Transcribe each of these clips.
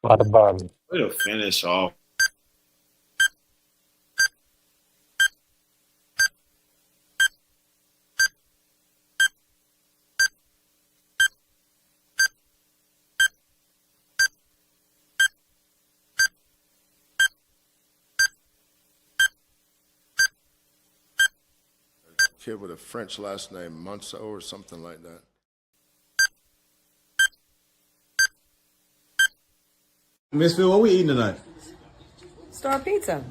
Bada bada. Way to finish off. Kid with a French last name, Monceaux or something like that. Miss Phil, what we eating tonight? Star Pizza.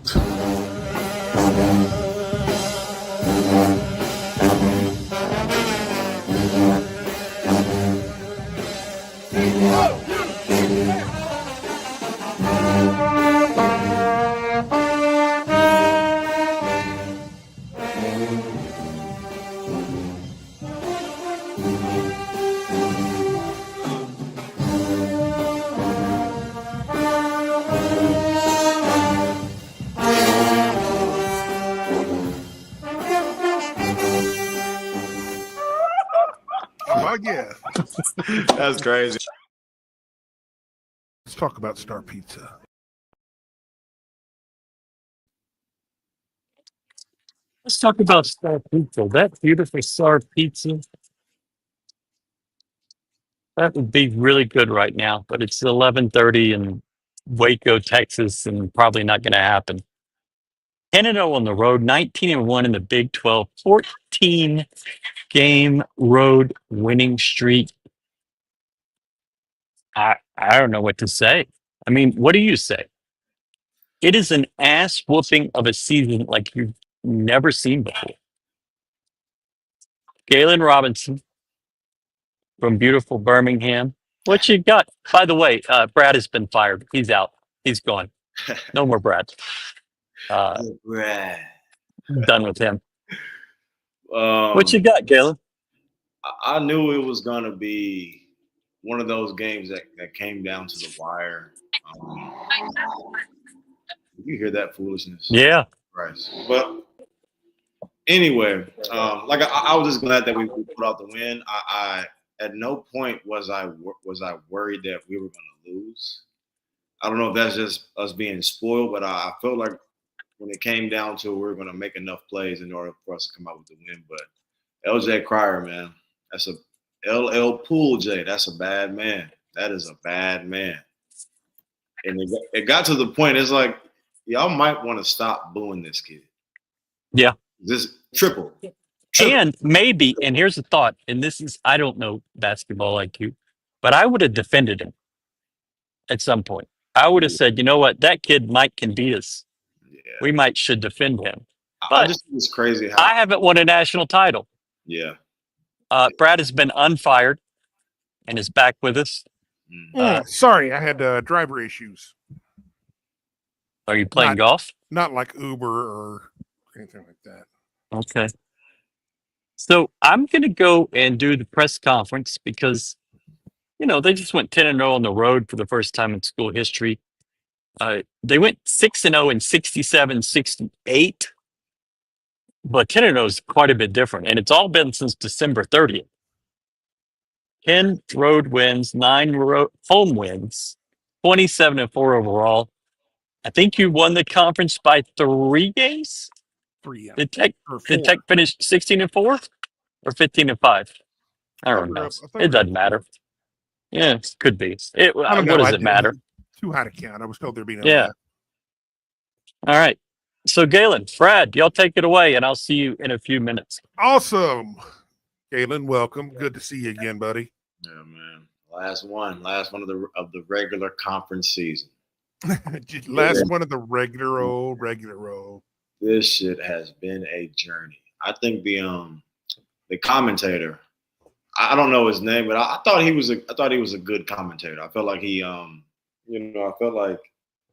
Oh, yeah. That's crazy. Let's talk about Star Pizza. Let's talk about Star Pizza. That beautiful Star Pizza. That would be really good right now, but it's 11:30 in Waco, Texas, and probably not going to happen. 10-0 on the road, 19-1 in the Big 12, 14-game road winning streak. I don't know what to say. I mean, what do you say? It is an ass whooping of a season like you've never seen before. Galen Robinson from beautiful Birmingham. What you got? By the way, Brad has been fired. He's out. He's gone. No more Brad. Brad. Done with him. Um, What you got, Galen? I knew it was gonna be one of those games that came down to the wire. You hear that foolishness? Yeah. Christ. But anyway, like I was just glad that we put out the win. I at no point was I worried that we were going to lose. I don't know if that's just us being spoiled, but I felt like when it came down to it, we were going to make enough plays in order for us to come out with the win. But LJ Cryer, man, that's a LL Pool J. That's a bad man. That is a bad man. And it got to the point. It's like y'all might want to stop booing this kid. Yeah. Just triple. And maybe, and here's the thought, and this is, I don't know basketball like you, but I would have defended him at some point. I would have said, you know what, that kid Mike can beat us. Yeah. We should defend him. I But just think it's crazy how I haven't won a national title. yeah. Brad has been unfired and is back with us. Sorry, I had driver issues. Are you playing golf? Not like Uber or anything like that. Okay. So I'm going to go and do the press conference because, you know, they just went 10-0 on the road for the first time in school history. They went 6-0 and 67-68, but 10-0 is quite a bit different. And it's all been since December 30th. 10 road wins, 9 home wins, 27-4 overall. I think you won the conference by 3 games. 3, yeah. Did Tech finish 16-4 or 15-5? I don't know. It doesn't matter. Yeah, it could be. What does it matter? Too high to count. I was told there'd be no. Yeah. All right. So Galen, Brad, y'all take it away, and I'll see you in a few minutes. Awesome, Galen. Welcome. Good to see you again, buddy. Yeah, man. Last one of the regular conference season. Last one of the regular old. This shit has been a journey. I think the commentator, I don't know his name, but I thought he was a good commentator. I felt like he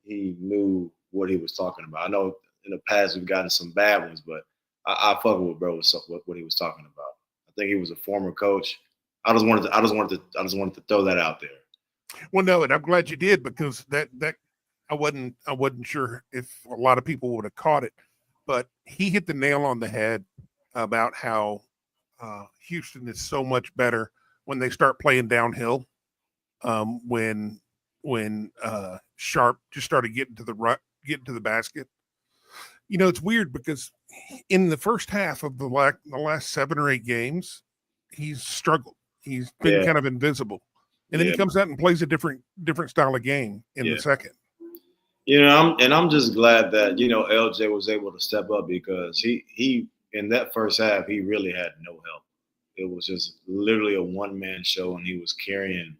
he knew what he was talking about. I know in the past we've gotten some bad ones, but I fuck with bro with what he was talking about. I think he was a former coach. I just wanted to throw that out there. Well, no, and I'm glad you did because that I wasn't sure if a lot of people would have caught it, but he hit the nail on the head about how Houston is so much better when they start playing downhill. When when Sharp just started getting to the basket. You know, it's weird because in the first half of the last 7 or 8 games, he's struggled. He's been kind of invisible. And then he comes out and plays a different style of game in the second. You know, I'm just glad that, you know, LJ was able to step up because he in that first half, he really had no help. It was just literally a one-man show, and he was carrying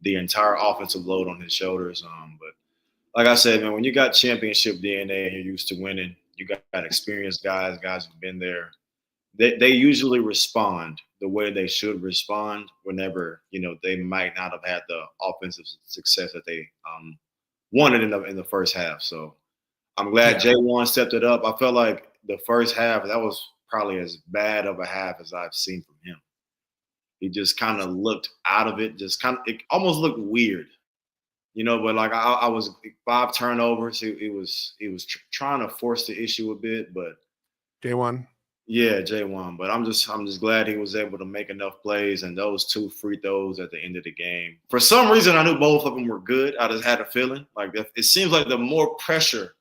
the entire offensive load on his shoulders. But like I said, man, when you got championship DNA and you're used to winning, you got experienced guys who've been there. They usually respond the way they should respond whenever, you know, they might not have had the offensive success that they wanted in the first half. So I'm glad J1 stepped it up. I felt like the first half, that was probably as bad of a half as I've seen from him. He just kind of looked out of it, it almost looked weird, you know. But like I was 5 turnovers. He was trying to force the issue a bit, but J1. Yeah, J1. But I'm just glad he was able to make enough plays, and those 2 free throws at the end of the game. For some reason, I knew both of them were good. I just had a feeling like it seems like the more pressure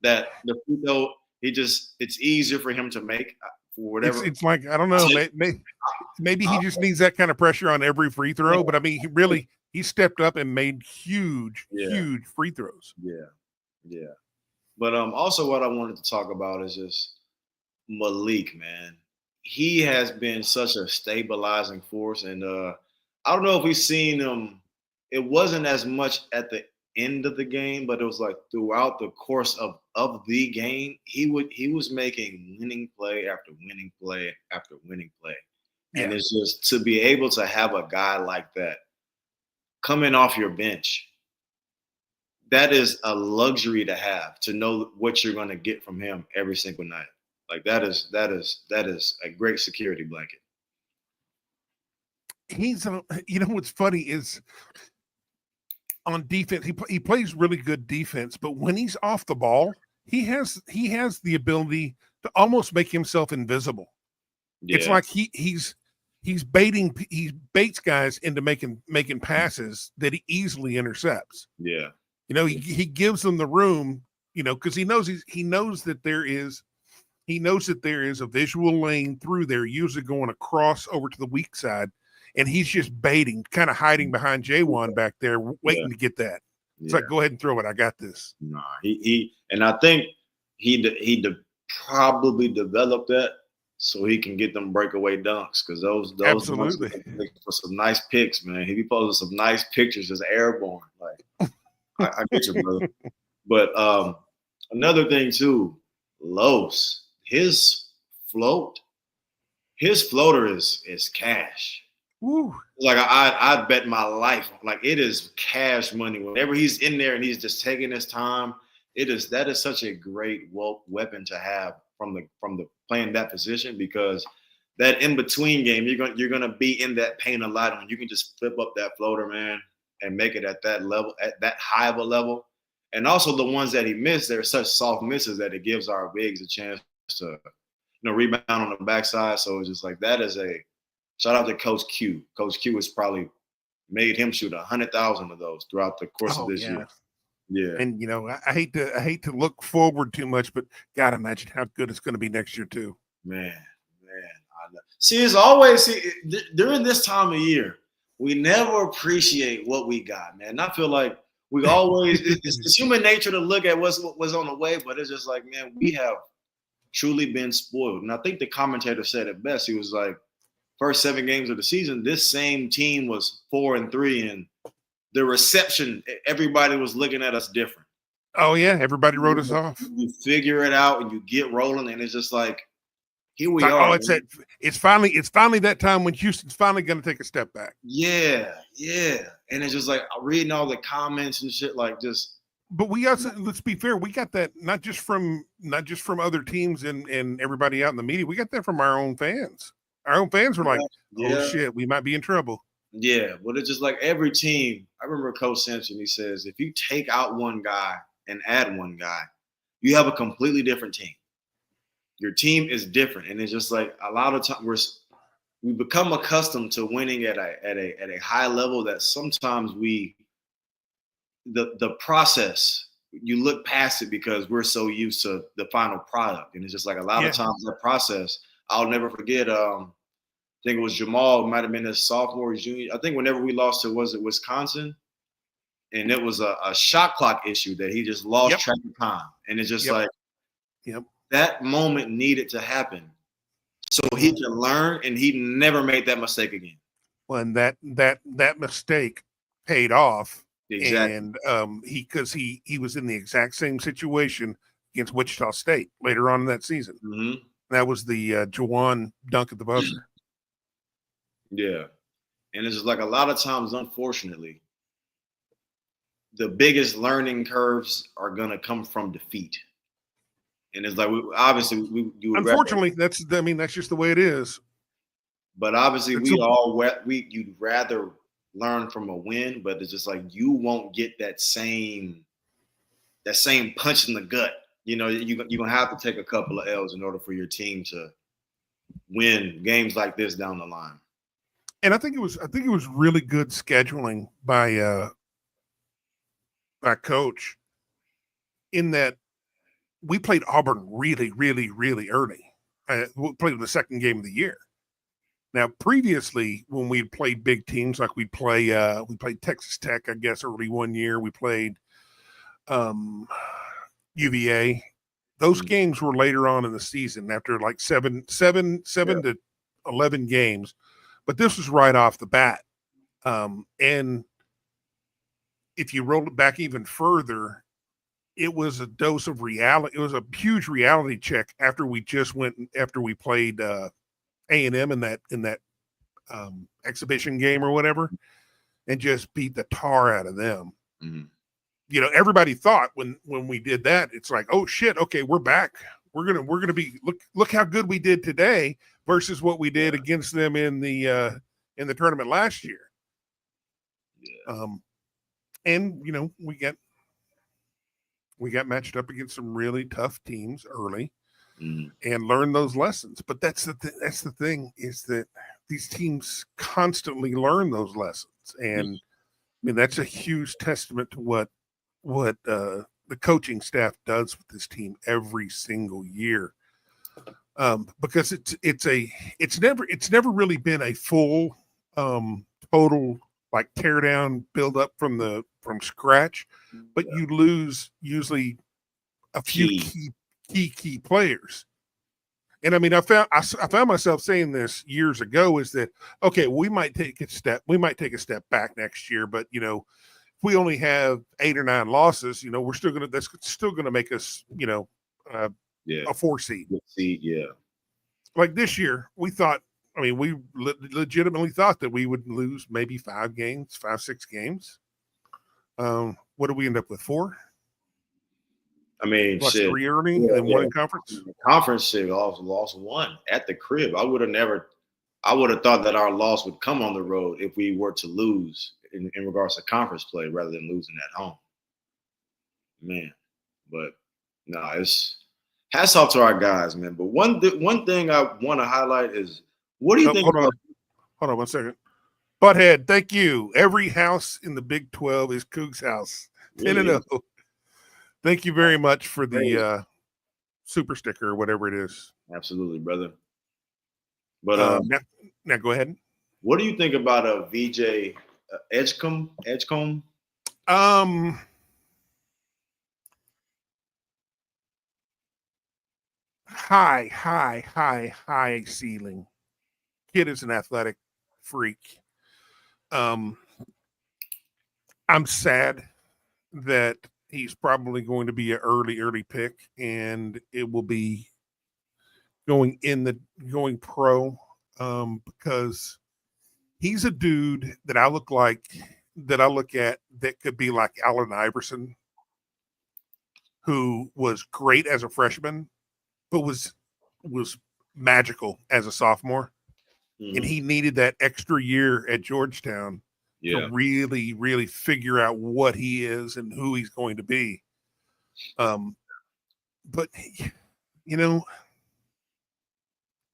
that the free throw, it's easier for him to make for whatever. It's like, I don't know, maybe he just needs that kind of pressure on every free throw. But I mean, he stepped up and made huge free throws. Yeah. But also what I wanted to talk about is just Malik, man. He has been such a stabilizing force, and I don't know if we've seen him. It wasn't as much at the end of the game, but it was like throughout the course of the game, he was making winning play after winning play after winning play. And it's just to be able to have a guy like that coming off your bench, that is a luxury to have, to know what you're going to get from him every single night. Like that is a great security blanket. He's, you know, what's funny is on defense, he plays really good defense, but when he's off the ball, he has the ability to almost make himself invisible. Yeah. It's like he baits guys into making passes that he easily intercepts. Yeah. You know, he gives them the room, you know, because he knows that there is a visual lane through there, usually going across over to the weak side, and he's just baiting, kind of hiding behind J1 back there, waiting to get that. It's like, go ahead and throw it. I got this. Nah, and I think he probably developed that so he can get them breakaway dunks, because those absolutely for some nice picks, man. He posted some nice pictures as airborne. Like I get you, brother. But another thing too, Los, his floater is cash. Woo. Like I'd bet my life, like it is cash money. Whenever he's in there and he's just taking his time, that is such a great weapon to have from the playing that position, because that in between game you're gonna be in that paint a lot, and you can just flip up that floater, man, and make it at that level, at that high of a level. And also the ones that he missed, they're such soft misses that it gives our bigs a chance to, you know, rebound on the backside. So it's just like, that is a shout out to Coach Q. Coach Q has probably made him shoot 100,000 of those throughout the course of this year. Yeah. And you know, I hate to look forward too much, but God, imagine how good it's going to be next year too. Man. It's always during this time of year, we never appreciate what we got, man. And I feel like we always it's human nature to look at what's on the way, but it's just like, man, we have truly been spoiled. And I think the commentator said it best. He was like, first 7 games of the season, this same team was 4-3, and the reception, everybody was looking at us different. Oh yeah, everybody wrote us off. You figure it out and you get rolling, and it's just like, here we are. Oh, it's finally that time when Houston's finally going to take a step back. Yeah. And it's just like reading all the comments and shit, like just. But we also, let's be fair, we got that not just from other teams and everybody out in the media. We got that from our own fans. Our own fans were like, "Oh shit, we might be in trouble." Yeah, but it's just like every team. I remember Coach Simpson. He says, if you take out one guy and add one guy, you have a completely different team. Your team is different, and it's just like a lot of times we become accustomed to winning at a high level that sometimes we the process, you look past it because we're so used to the final product. And it's just like a lot of times that process, I'll never forget. I think it was Jamal, might have been his sophomore or junior. I think whenever we lost to, was it Wisconsin? And it was a shot clock issue that he just lost track of time. And it's just like that moment needed to happen so he can learn, and he never made that mistake again. Well, and that mistake paid off. Exactly. And he was in the exact same situation against Wichita State later on in that season. Mm-hmm. That was the Jawan dunk at the buzzer. Yeah. And it's just like a lot of times, unfortunately, the biggest learning curves are going to come from defeat. And it's like, unfortunately, that's just the way it is. But obviously, you'd rather learn from a win, but it's just like you won't get that same punch in the gut. You know, you're gonna have to take a couple of L's in order for your team to win games like this down the line. And I think it was really good scheduling by coach, in that we played Auburn really, really, really early. We played the second game of the year. Now, previously, when we played big teams, like we played Texas Tech, I guess, early one year. We played UVA. Those games were later on in the season, after like seven to 11 games. But this was right off the bat. And if you roll it back even further, it was a dose of reality. It was a huge reality check after we played A&M in that exhibition game or whatever, and just beat the tar out of them. Mm-hmm. You know, everybody thought when we did that, it's like, oh shit, okay, we're back. We're gonna be look how good we did today versus what we did against them in the tournament last year. Yeah. And you know, we got matched up against some really tough teams early. And learn those lessons. But that's the thing, is that these teams constantly learn those lessons. And I mean, that's a huge testament to what the coaching staff does with this team every single year. Because it's never really been a full total like tear down, build up from scratch, but you lose usually a few key players. And I mean, I found myself saying this years ago, is that, okay, we might take a step back next year, but you know, if we only have 8 or 9 losses, you know, that's still gonna make us, you know, a 4 seed. Yeah. Like this year, we legitimately thought that we would lose maybe 5, 6 games. What did we end up with? 4? I mean, plus shit. 3 earning and then 1 in conference. Conference shit, lost 1 at the crib. I would have thought that our loss would come on the road if we were to lose in regards to conference play rather than losing at home. Man, but no, it's hats off to our guys, man. But one thing I want to highlight is, what do you think? Hold on 1 second. Butthead, thank you. Every house in the Big 12 is Cougs house. 10-0. Thank you very much for the super sticker or whatever it is. Absolutely, brother. But now go ahead. What do you think about a VJ Edgecombe? High ceiling. Kid is an athletic freak. I'm sad that he's probably going to be an early pick, and it will be going pro, because he's a dude that I look at that could be like Allen Iverson, who was great as a freshman, but was magical as a sophomore. Mm-hmm. And he needed that extra year at Georgetown to really, really figure out what he is and who he's going to be. But, you know,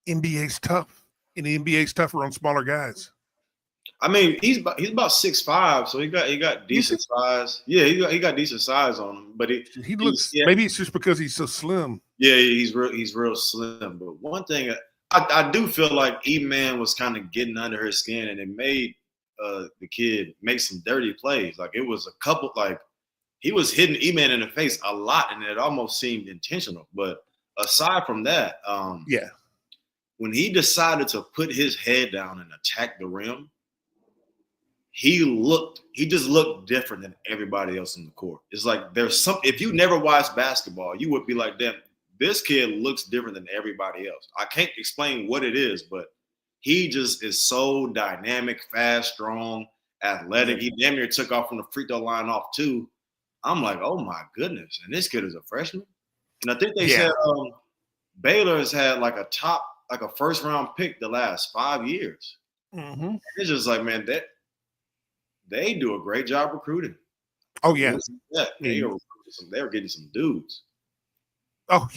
NBA's tough, and the NBA's tougher on smaller guys. I mean, he's about 6'5", so he got decent size. Yeah, he got decent size on him, but he looks. Maybe it's just because he's so slim. Yeah, he's real slim. But one thing I do feel like E-Man was kind of getting under her skin, and it made the kid make some dirty plays. Like it was a couple, like he was hitting E-Man in the face a lot, and it almost seemed intentional. But aside from that, when he decided to put his head down and attack the rim, he just looked different than everybody else in the court. It's like there's something. If you never watched basketball, you would be like, damn, this kid looks different than everybody else. I can't explain what it is, but he just is so dynamic, fast, strong, athletic. He damn near took off from the free throw line off too. I'm like, oh my goodness. And this kid is a freshman. And I think they said Baylor has had like a first round pick the last 5 years. Mm-hmm. It's just like, man, they do a great job recruiting. Oh yeah, they were getting some dudes. Oh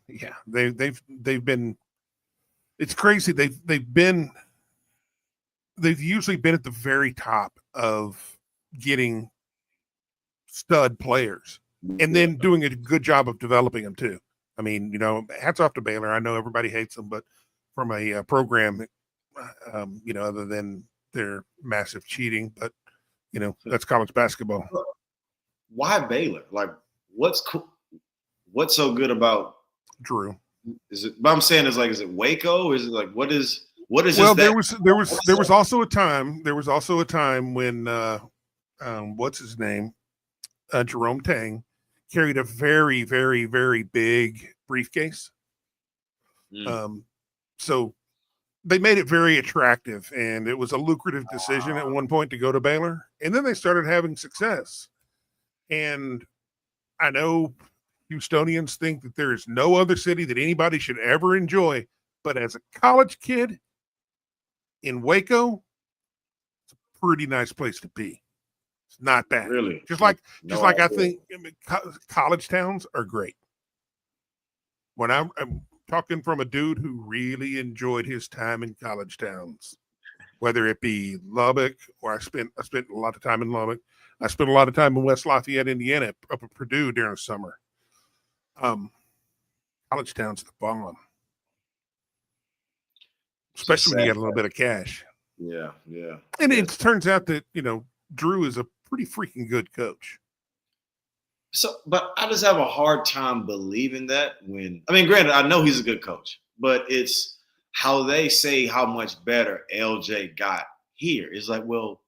yeah. They've been. It's crazy. They've usually been at the very top of getting stud players, and then doing a good job of developing them too. I mean, hats off to Baylor. I know everybody hates them, but from a program, other than their massive cheating, but that's college basketball. Why Baylor? Like, what's so good about Drew? Is it? But I'm saying is it Waco? Is it like what is? Well, there was also a time. There was also a time when what's his name, Jerome Tang, carried a very, very, very big briefcase. So they made it very attractive, and it was a lucrative decision at one point to go to Baylor, and then they started having success. And I know Houstonians think that there is no other city that anybody should ever enjoy, but as a college kid in Waco, it's a pretty nice place to be. It's not bad. Really? I think college towns are great. When I'm talking from a dude who really enjoyed his time in college towns, whether it be Lubbock or I spent a lot of time in Lubbock. I spent a lot of time in West Lafayette, Indiana, up at Purdue during the summer. College town's the bomb, especially when you got a little bit of cash. Yeah. And it turns out that Drew is a pretty freaking good coach. So, but I just have a hard time believing that granted, I know he's a good coach, but it's how they say how much better LJ got here. It's like, well,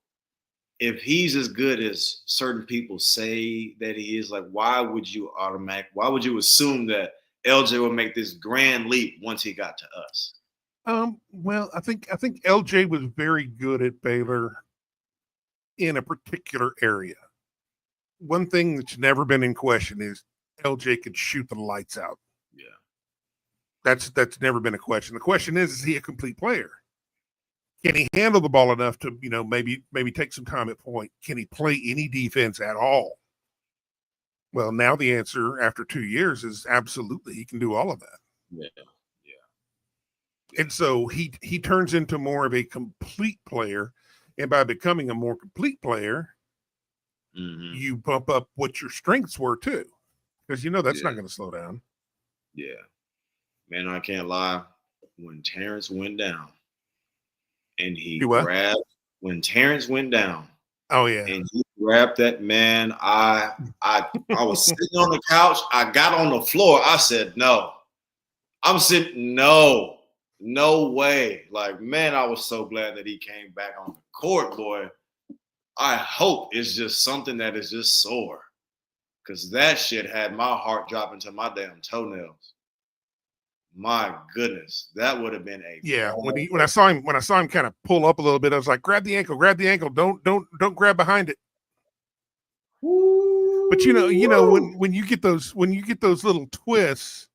if he's as good as certain people say that he is, like, why would you assume that LJ would make this grand leap once he got to us? Well, I think LJ was very good at Baylor in a particular area. One thing that's never been in question is LJ could shoot the lights out. Yeah. That's never been a question. The question is he a complete player? Can he handle the ball enough to, maybe take some time at point? Can he play any defense at all? Well, now the answer after 2 years is absolutely. He can do all of that. Yeah. And so he turns into more of a complete player. And by becoming a more complete player, you bump up what your strengths were too. Because that's not going to slow down. Yeah. Man, I can't lie. When Terrence went down, and when Terrence went down. Oh yeah. And he grabbed that man. I was sitting on the couch. I got on the floor. I said, no. I'm sitting, no way. Like, man, I was so glad that he came back on the court, boy. I hope it's just something that is just sore. Because that shit had my heart dropping to my damn toenails. My goodness, that would have been when I saw him kind of pull up a little bit, I was like, grab the ankle, don't grab behind it. But when you get those little twists,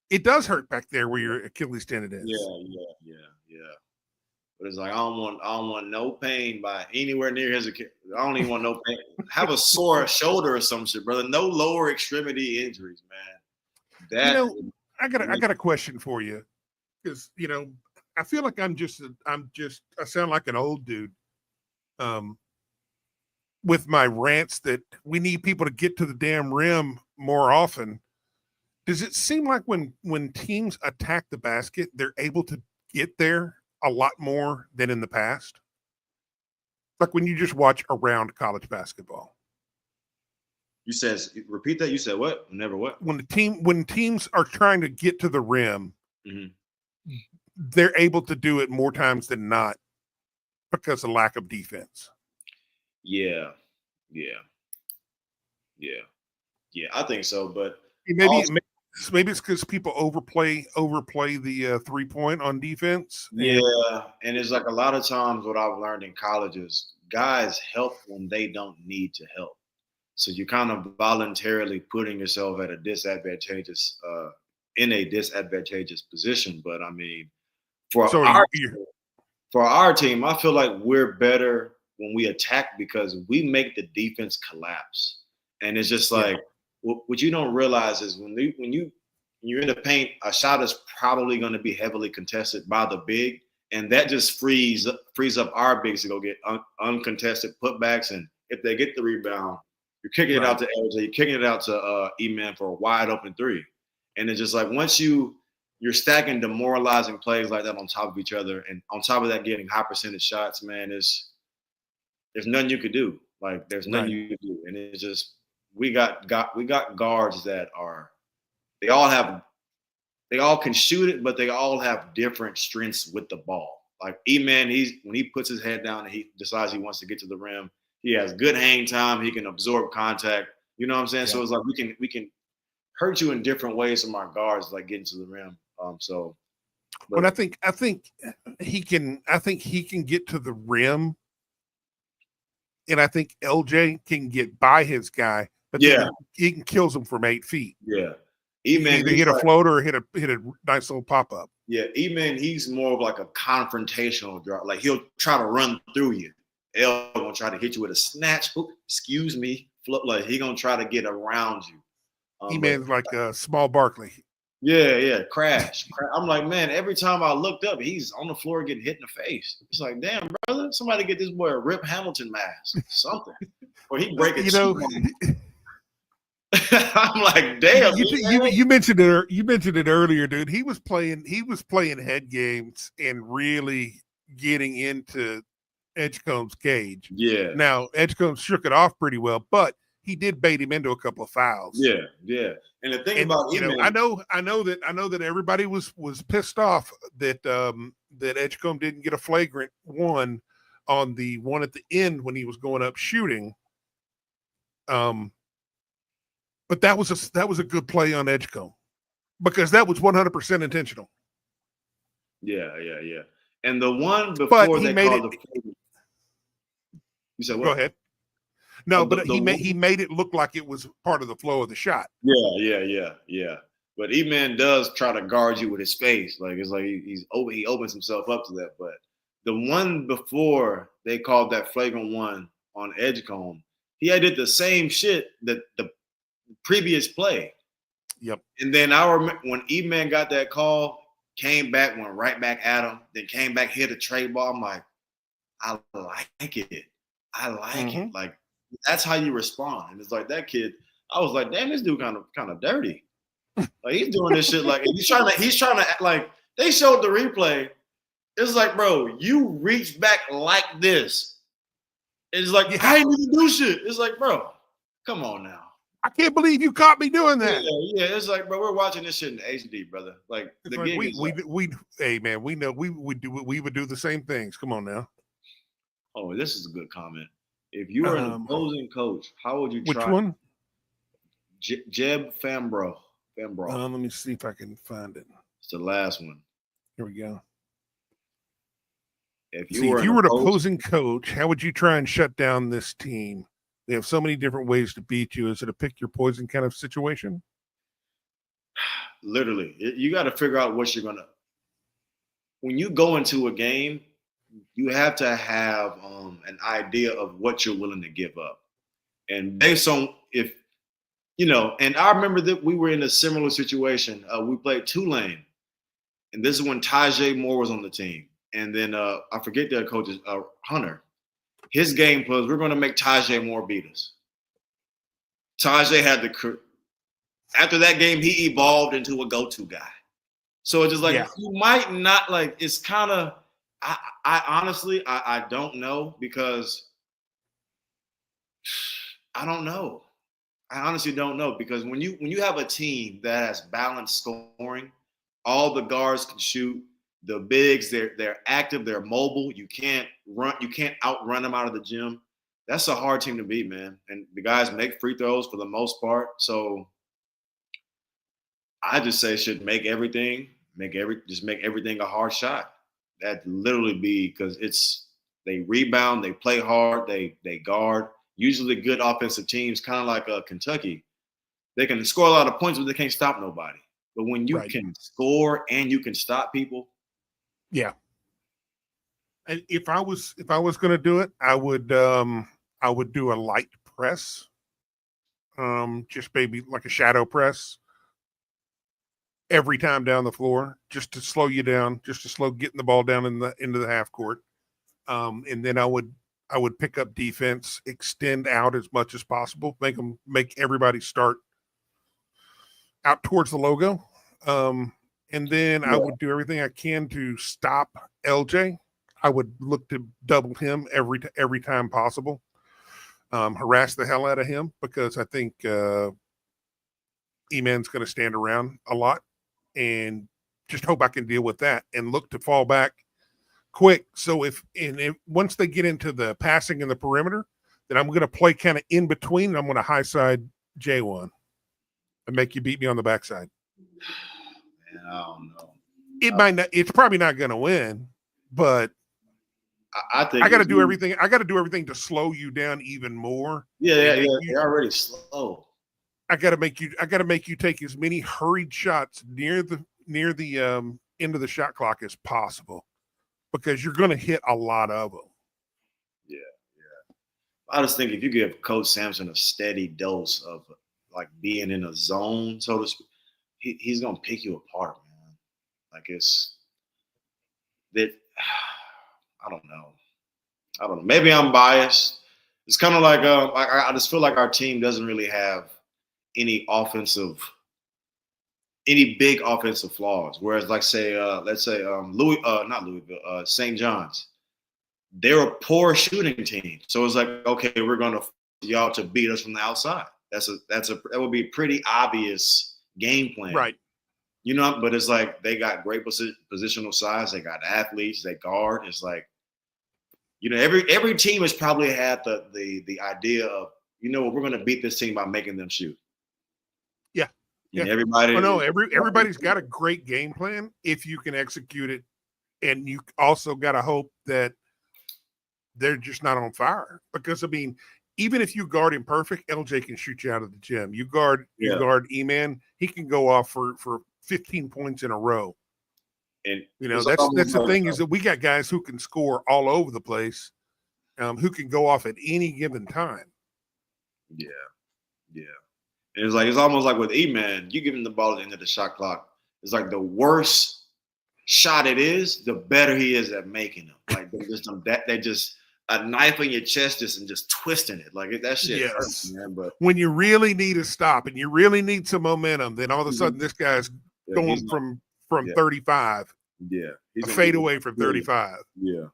it does hurt back there where your Achilles tendon is. Yeah. But it's like I don't want no pain by anywhere near his Achilles. I don't even want no pain. Have a sore shoulder or some shit, brother. No lower extremity injuries, man. I got a question for you, because I feel like I sound like an old dude. With my rants that we need people to get to the damn rim more often. Does it seem like when teams attack the basket, they're able to get there a lot more than in the past? Like when you just watch around college basketball. You said, repeat that. You said what? Never what? When teams are trying to get to the rim, Mm-hmm. they're able to do it more times than not because of lack of defense. Yeah. I think so, but Maybe it's because people overplay the 3-point on defense. Yeah, and it's like a lot of times what I've learned in college is guys help when they don't need to help. So you're kind of voluntarily putting yourself at a disadvantageous position. But I mean, for our team, I feel like we're better when we attack because we make the defense collapse. And it's just like what you don't realize is when you're in the paint, a shot is probably going to be heavily contested by the big, and that just frees up our bigs to go get uncontested putbacks. And if they get the rebound, you're kicking it out to LJ, you're kicking it out to E-Man for a wide open three. And it's just like once you're stacking demoralizing plays like that on top of each other, and on top of that getting high percentage shots, man, there's nothing you could do. Like there's nothing you could do, and it's just we got guards that are they all can shoot it, but they all have different strengths with the ball. Like E-Man, when he puts his head down and he decides he wants to get to the rim, he has good hang time. He can absorb contact. You know what I'm saying? Yeah. So it's like we can hurt you in different ways from our guards, like getting to the rim. But I think he can get to the rim, and I think LJ can get by his guy, but he can kills him from 8 feet. Yeah. E-Man either hit a floater or hit a nice little pop up. Yeah, E-Man, he's more of like a confrontational draw. Like he'll try to run through you. L gonna try to hit you with a snatch. Oops, excuse me. Like he gonna try to get around you. E-Man's like a small Barkley. Yeah, crash. I'm like, man, every time I looked up, he's on the floor getting hit in the face. It's like, damn, brother, somebody get this boy a Rip Hamilton mask, something, or he break it. I'm like, damn. You mentioned it. You mentioned it earlier, dude. He was playing head games and really getting into Edgecombe's cage. Yeah. Now Edgecombe shook it off pretty well, but he did bait him into a couple of fouls. Yeah. And the thing about I know that everybody was pissed off that that Edgecombe didn't get a flagrant one on the one at the end when he was going up shooting. But that was a good play on Edgecombe because that was 100% intentional. Yeah. And the one before they called the you said what? Go ahead. No, but he made it look like it was part of the flow of the shot. Yeah. But E-Man does try to guard you with his face. Like it's like he opens himself up to that. But the one before they called that flagrant one on Edgecombe, he did the same shit that the previous play. Yep. And then I remember when E-Man got that call, came back, went right back at him, then came back, hit a trade ball. I'm like, I like it. Like that's how you respond. And it's like that kid, I was like, damn, this dude kind of dirty. Like he's doing this shit like he's trying to act like they showed the replay. It's like, bro, you reach back like this. It's like I didn't even do shit. It's like, bro, come on now. I can't believe you caught me doing that. Yeah. It's like, bro, we're watching this shit in HD, brother. Like the game hey man, we know we would do the same things. Come on now. Oh, this is a good comment. If you were an opposing coach, how would you try? Which one? Jeb Fambro. Let me see if I can find it. It's the last one. Here we go. If you were an opposing coach, how would you try and shut down this team? They have so many different ways to beat you. Is it a pick your poison kind of situation? Literally, you got to figure out what you're gonna. When you go into a game, you have to have an idea of what you're willing to give up, and based on if you know. And I remember that we were in a similar situation. We played Tulane, And this is when Tajay Moore was on the team. And then I forget their coaches, Hunter. His game was, we're going to make Tajay Moore beat us. Tajay had after that game, he evolved into a go-to guy. So it's just like, you might not, like, it's kind of, I honestly, I don't know, because I don't know. I honestly don't know, because when you have a team that has balanced scoring, all the guards can shoot, the bigs, they're active, they're mobile. You can't outrun them out of the gym. That's a hard team to beat, man. And the guys make free throws for the most part. So I just say should make everything a hard shot. That literally be, because they rebound, they play hard, they guard. Usually good offensive teams, kind of like Kentucky, they can score a lot of points, but they can't stop nobody. But when you can score and you can stop people, and if I was going to do it, I would do a light press, just maybe like a shadow press every time down the floor, just to slow you down, just to slow getting the ball down into the half court, and then I would pick up defense, extend out as much as possible, make everybody start out towards the logo. And then I would do everything I can to stop LJ. I would look to double him every time possible, harass the hell out of him, because I think E-Man's going to stand around a lot, and just hope I can deal with that and look to fall back quick. So if once they get into the passing in the perimeter, then I'm going to play kind of in between, and I'm going to high side J1 and make you beat me on the backside. Man, I don't know. It might not. It's probably not going to win, but I think I got to do everything. I got to do everything to slow you down even more. Yeah. They're already slow. I got to make you take as many hurried shots near the end of the shot clock as possible, because you're going to hit a lot of them. Yeah. I just think if you give Coach Sampson a steady dose of, like, being in a zone, so to speak, he's going to pick you apart, man. Like, it's that. I don't know. Maybe I'm biased. It's kind of like I just feel like our team doesn't really have any big offensive flaws. Whereas, like, say, let's say not Louisville, St. John's, they're a poor shooting team. So it's like, okay, we're gonna force y'all to beat us from the outside. That would be a pretty obvious game plan, Right? You know, but it's like they got great positional size. They got athletes. They guard. It's like, you know, every team has probably had the idea of, you know, we're going to beat this team by making them shoot. Yeah. And everybody. Oh, no, everybody's got a great game plan if you can execute it, and you also got to hope that they're just not on fire. Because, I mean, even if you guard him perfect, LJ can shoot you out of the gym. You guard E-Man, he can go off for 15 points in a row. And, you know, that's the thing, is that we got guys who can score all over the place, who can go off at any given time. Yeah. And it's almost like with E-Man, you give him the ball at the end of the shot clock, it's like the worse shot it is, the better he is at making them. Like, they just a knife in your chest and just twisting it. Like, that shit hurts, man. But when you really need a stop and you really need some momentum, then all of a sudden this guy's going from 35. Yeah. A fade away from 35. Yeah.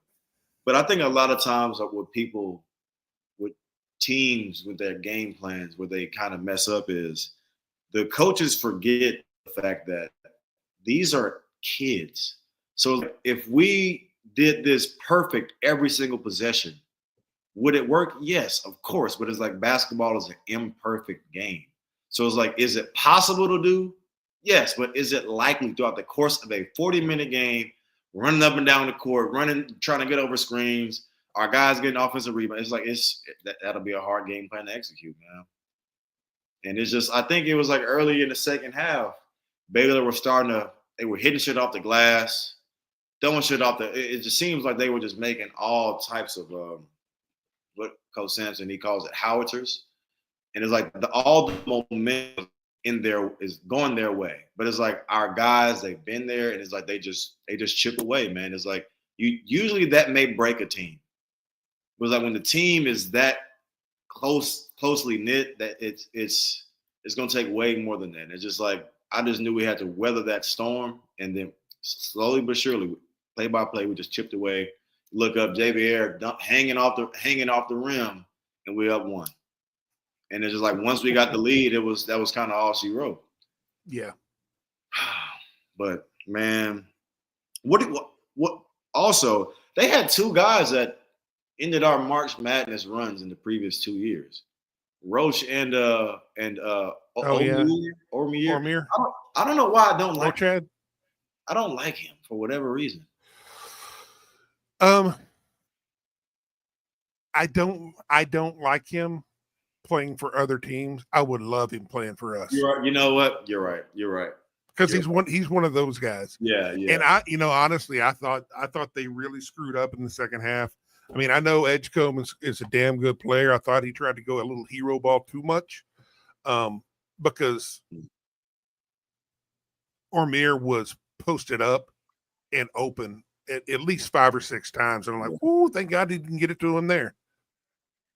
But I think a lot of times with teams with their game plans, where they kind of mess up, is the coaches forget the fact that these are kids. So if we did this perfect every single possession, would it work? Yes, of course. But it's like, basketball is an imperfect game. So it's like, is it possible to do? Yes, but is it likely throughout the course of a 40-minute game, running up and down the court, trying to get over screens, our guys getting offensive rebounds? It's like, that'll be a hard game plan to execute, man. And it's just, I think it was like early in the second half, Baylor was they were hitting shit off the glass, throwing shit off it just seems like they were just making all types of what Coach Sampson, he calls it howitzers. And it's like all the momentum is going their way. But it's like our guys, they've been there, and it's like they just chip away, man. It's like usually that may break a team. It was like when the team is that closely knit, that it's gonna take way more than that. It's just like I just knew we had to weather that storm, and then slowly but surely, play by play, we just chipped away. Look up, JBR hanging off the rim, and we up one. And it's just like once we got the lead, that was kind of all she wrote. Yeah. But man, what also, they had two guys that ended our March Madness runs in the previous 2 years. Roach and Ormier. I don't know why I don't like Chad. I don't like him for whatever reason. I don't like him playing for other teams. I would love him playing for us. You're right. You know what? You're right. Because he's one of those guys. Yeah. And honestly, I thought they really screwed up in the second half. I mean, I know Edgecombe is a damn good player. I thought he tried to go a little hero ball too much, because Ormier was posted up and open at least 5 or 6 times, and I'm like, "Ooh, thank God he didn't get it to him there."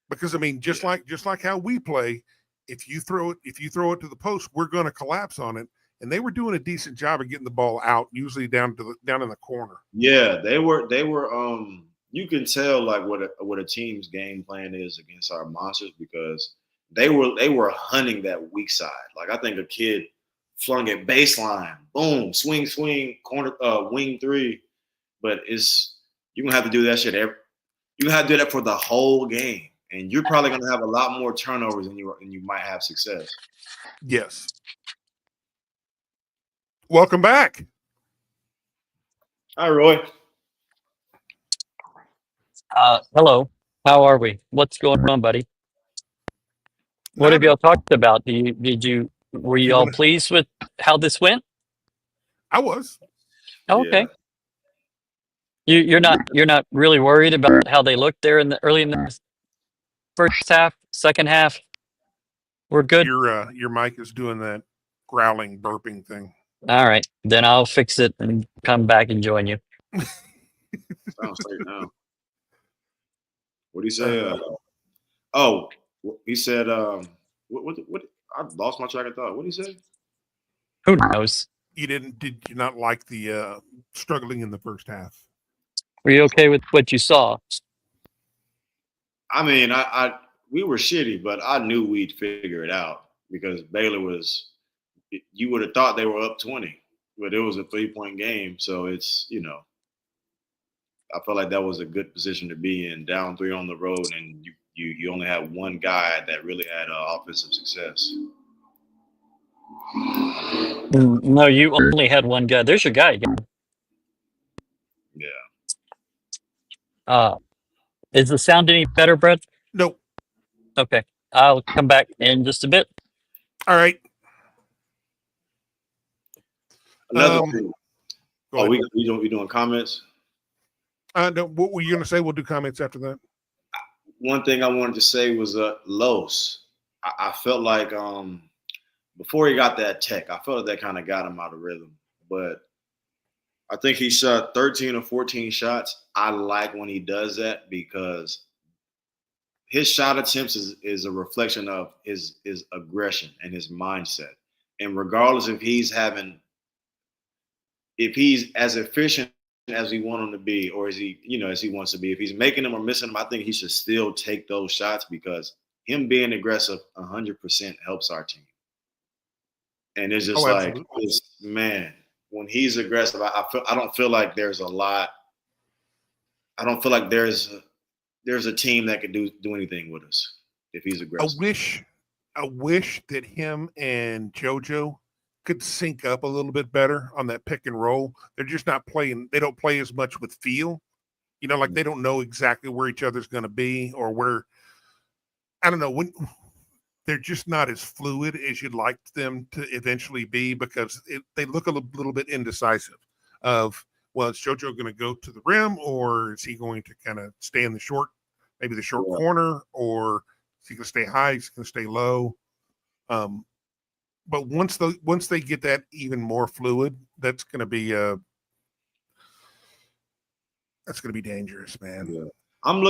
Because I mean, just like how we play, if you throw it to the post, we're going to collapse on it. And they were doing a decent job of getting the ball out, usually down in the corner. Yeah, they were. You can tell like what a team's game plan is against our monsters, because they were hunting that weak side. Like I think a kid flung it baseline, boom, swing, corner, wing three. But you're gonna have to do that shit you're gonna have to do that for the whole game, and you're probably gonna have a lot more turnovers than you might have success. Yes. Welcome back. Hi, Roy. Hello. How are we? What's going on, buddy? What have y'all talked about? Were you all pleased with how this went? I was. Oh, okay. You're not really worried about how they looked there in the first half, second half? We're good. Your mic is doing that growling, burping thing. All right, then I'll fix it and come back and join you. Sounds straight now. What did he say? He said, what? I lost my track of thought. What did he say? Who knows? Did you not like the struggling in the first half? Were you okay with what you saw? I mean, we were shitty, but I knew we'd figure it out, because Baylor was. You would have thought they were up 20, but it was a 3-point game, so it's I felt like that was a good position to be in, down 3 on the road, and you only had one guy that really had offensive success. No, you only had one guy. There's your guy again. Yeah. Is the sound any better, Brett? Nope. Okay. I'll come back in just a bit. All right. Another thing. We doing comments? No, what were you going to say? We'll do comments after that. One thing I wanted to say was Los. I felt like before he got that tech, I felt like that kind of got him out of rhythm. But I think he shot 13 or 14 shots. I like when he does that, because his shot attempts is a reflection of his aggression and his mindset. And regardless if he's as efficient as we want him to be, or as he wants to be, if he's making them or missing them, I think he should still take those shots, because him being aggressive 100% helps our team. And it's just man, when he's aggressive, I don't feel like there's a lot. I don't feel like there's a team that could do anything with us if he's aggressive. I wish that him and JoJo could sync up a little bit better on that pick and roll. They're just not playing. They don't play as much with feel. Like they don't know exactly where each other's going to be, or where, I don't know, when they're just not as fluid as you'd like them to eventually be, because they look a little bit indecisive of, well, is JoJo going to go to the rim, or is he going to kind of stay in the short corner, or is he going to stay high? Is he going to stay low? but once they get that even more fluid, that's going to be dangerous, man. Yeah. I'm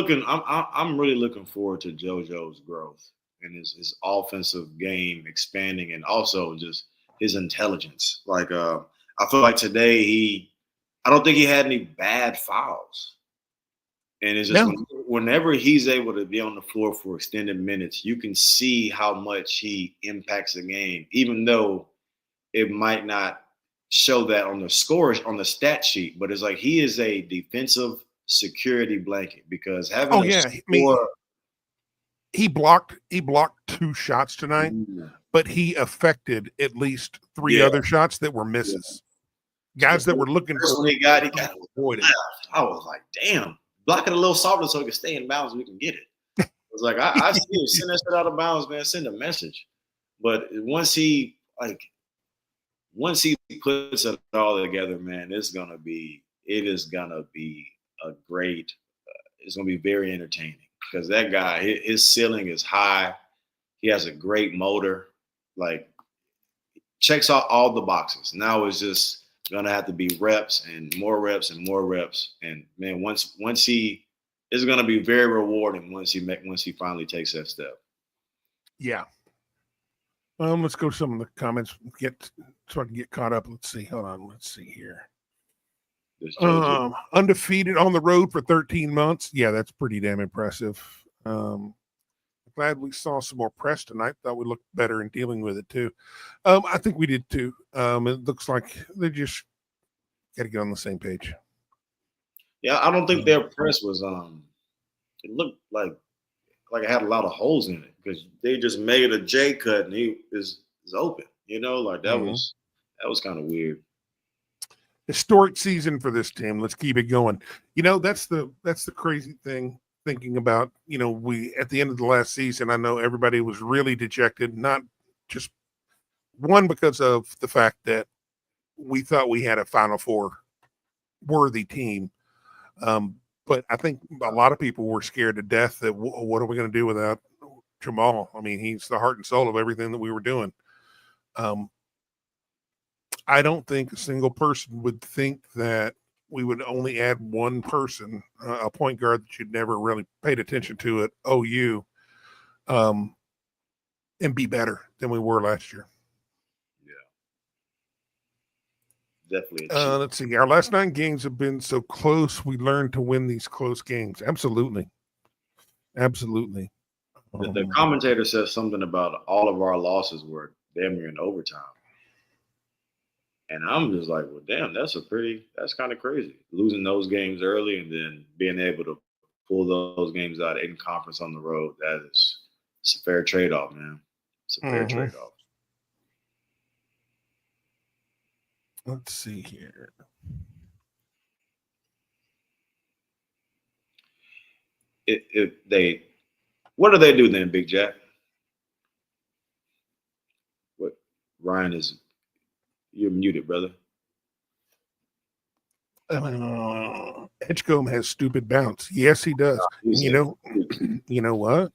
really looking forward to JoJo's growth and his offensive game expanding, and also just his intelligence. Like I feel like today I don't think he had any bad fouls. And it's just whenever he's able to be on the floor for extended minutes, you can see how much he impacts the game, even though it might not show that on the scores on the stat sheet. But it's like he is a defensive security blanket, because having he blocked 2 shots tonight, but he affected at least 3 other shots that were misses. Guys that were looking for when he got avoided. I was like, damn. Block it a little softer so it can stay in bounds. We can get it. It was like I see him send that shit out of bounds, man. Send a message. But once he puts it all together, man, it is gonna be a great. It's gonna be very entertaining, because that guy, his ceiling is high. He has a great motor. Like, checks out all the boxes. Now it's just gonna have to be reps and more reps and more reps. And man, once he, it's gonna be very rewarding once he finally takes that step. Yeah. Let's go to some of the comments. So I can get caught up. Let's see. Hold on. Let's see here. Undefeated on the road for 13 months. Yeah, that's pretty damn impressive. Glad we saw some more press tonight. Thought we looked better in dealing with it too. I think we did too. It looks like they just got to get on the same page. Yeah, I don't think their press was. It looked like it had a lot of holes in it, because they just made a J cut and he is open. You know, like that was kind of weird. Historic season for this team. Let's keep it going. You know, that's the crazy thing. Thinking about, you know, we at the end of the last season, I know everybody was really dejected, not just one because of the fact that we thought we had a Final Four worthy team. But I think a lot of people were scared to death that what are we going to do without Jamal? I mean, he's the heart and soul of everything that we were doing. I don't think a single person would think that we would only add one person, a point guard that you'd never really paid attention to at OU, and be better than we were last year. Yeah. Definitely. Let's see. Our last 9 games have been so close. We learned to win these close games. Absolutely. Absolutely. The commentator says something about all of our losses were damn near in overtime. And I'm just like, well, damn, that's kind of crazy. Losing those games early and then being able to pull those games out in conference on the road, it's a fair trade-off, man. It's a fair trade-off. Let's see here. What do they do then, Big Jack? What Ryan is. You're muted, brother. Edgecombe has stupid bounce. Yes, he does. You know what?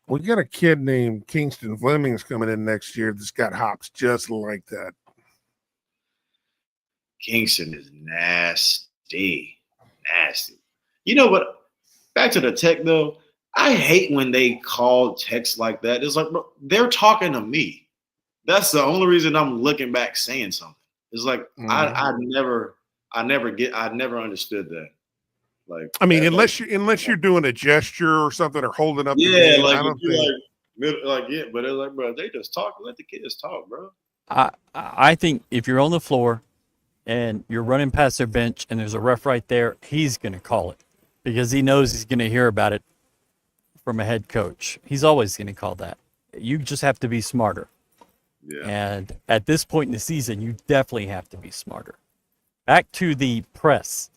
We got a kid named Kingston Fleming's coming in next year that's got hops just like that. Kingston is nasty. Nasty. You know what? Back to the tech, though. I hate when they call texts like that. It's like, bro, they're talking to me. That's the only reason I'm looking back saying something. It's like I never understood that. Like, I mean, unless you're doing a gesture or something or holding up. Yeah, like but it's like, bro, they just talk. Let the kids talk, bro. I think if you're on the floor and you're running past their bench and there's a ref right there, he's going to call it because he knows he's going to hear about it from a head coach. He's always going to call that. You just have to be smarter. Yeah. And at this point in the season, you definitely have to be smarter. Back to the press.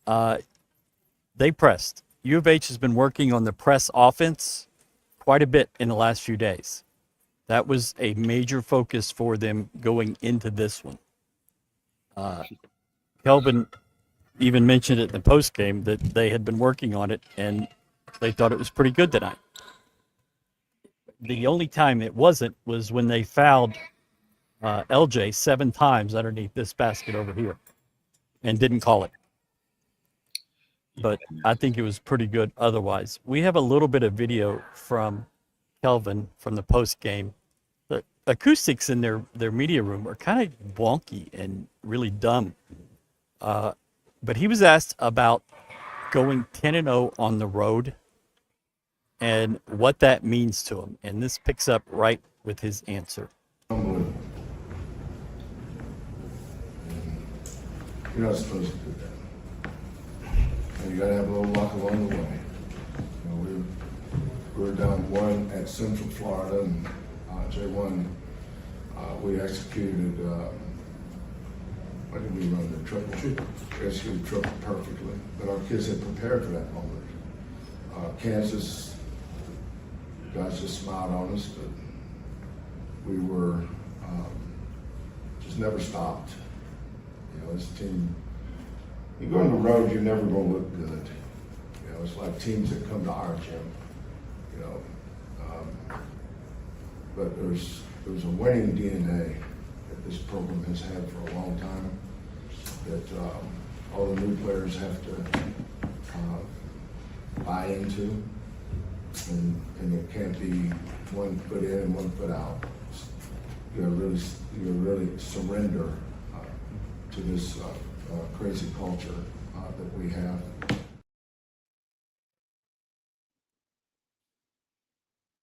They pressed. U of H has been working on the press offense quite a bit in the last few days. That was a major focus for them going into this one. Kelvin even mentioned it in the postgame that they had been working on it, and they thought it was pretty good tonight. The only time it wasn't was when they fouled LJ 7 times underneath this basket over here and didn't call it. But I think it was pretty good otherwise. We have a little bit of video from Kelvin from the post game. The acoustics in their media room are kind of wonky and really dumb. But he was asked about going 10-0 on the road and what that means to him. And this picks up right with his answer. Unbelievable. You're not supposed to do that. And you got to have a little luck along the way. You know, we were down 1 at Central Florida, and J1, we executed, what did we run? The triple. We executed triple perfectly, but our kids had prepared for that moment. Kansas, guys just smiled on us, but we were just never stopped. You know, this team, you go on the road, you're never going to look good. You know, it's like teams that come to our gym, you know. But there's a winning DNA that this program has had for a long time that all the new players have to buy into, and it can't be 1 foot in and 1 foot out. You really surrender to this crazy culture that we have.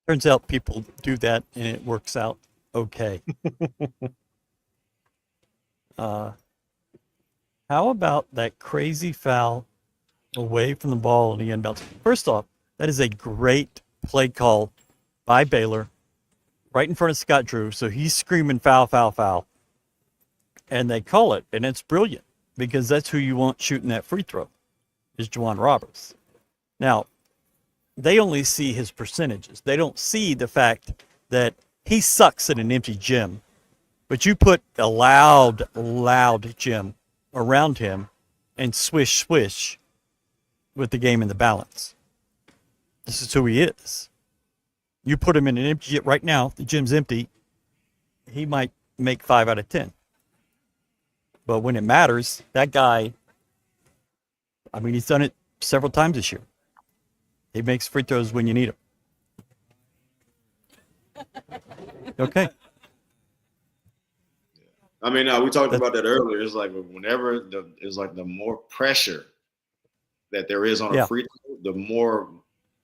Turns out people do that and it works out okay. How about that crazy foul away from the ball in the end bounce? First off, that is a great play call by Baylor right in front of Scott Drew. So he's screaming foul, foul, foul. And they call it, and it's brilliant because that's who you want shooting that free throw is Juwan Roberts. Now, they only see his percentages. They don't see the fact that he sucks at an empty gym. But you put a loud gym around him and swish, swish with the game in the balance. This is who he is. You put him in an empty gym right now, the gym's empty, he might make 5 out of 10. But when it matters, that guy, I mean, he's done it several times this year. He makes free throws when you need them. Okay. I mean, we talked about that earlier. It's like whenever the more pressure that there is on a free throw, the more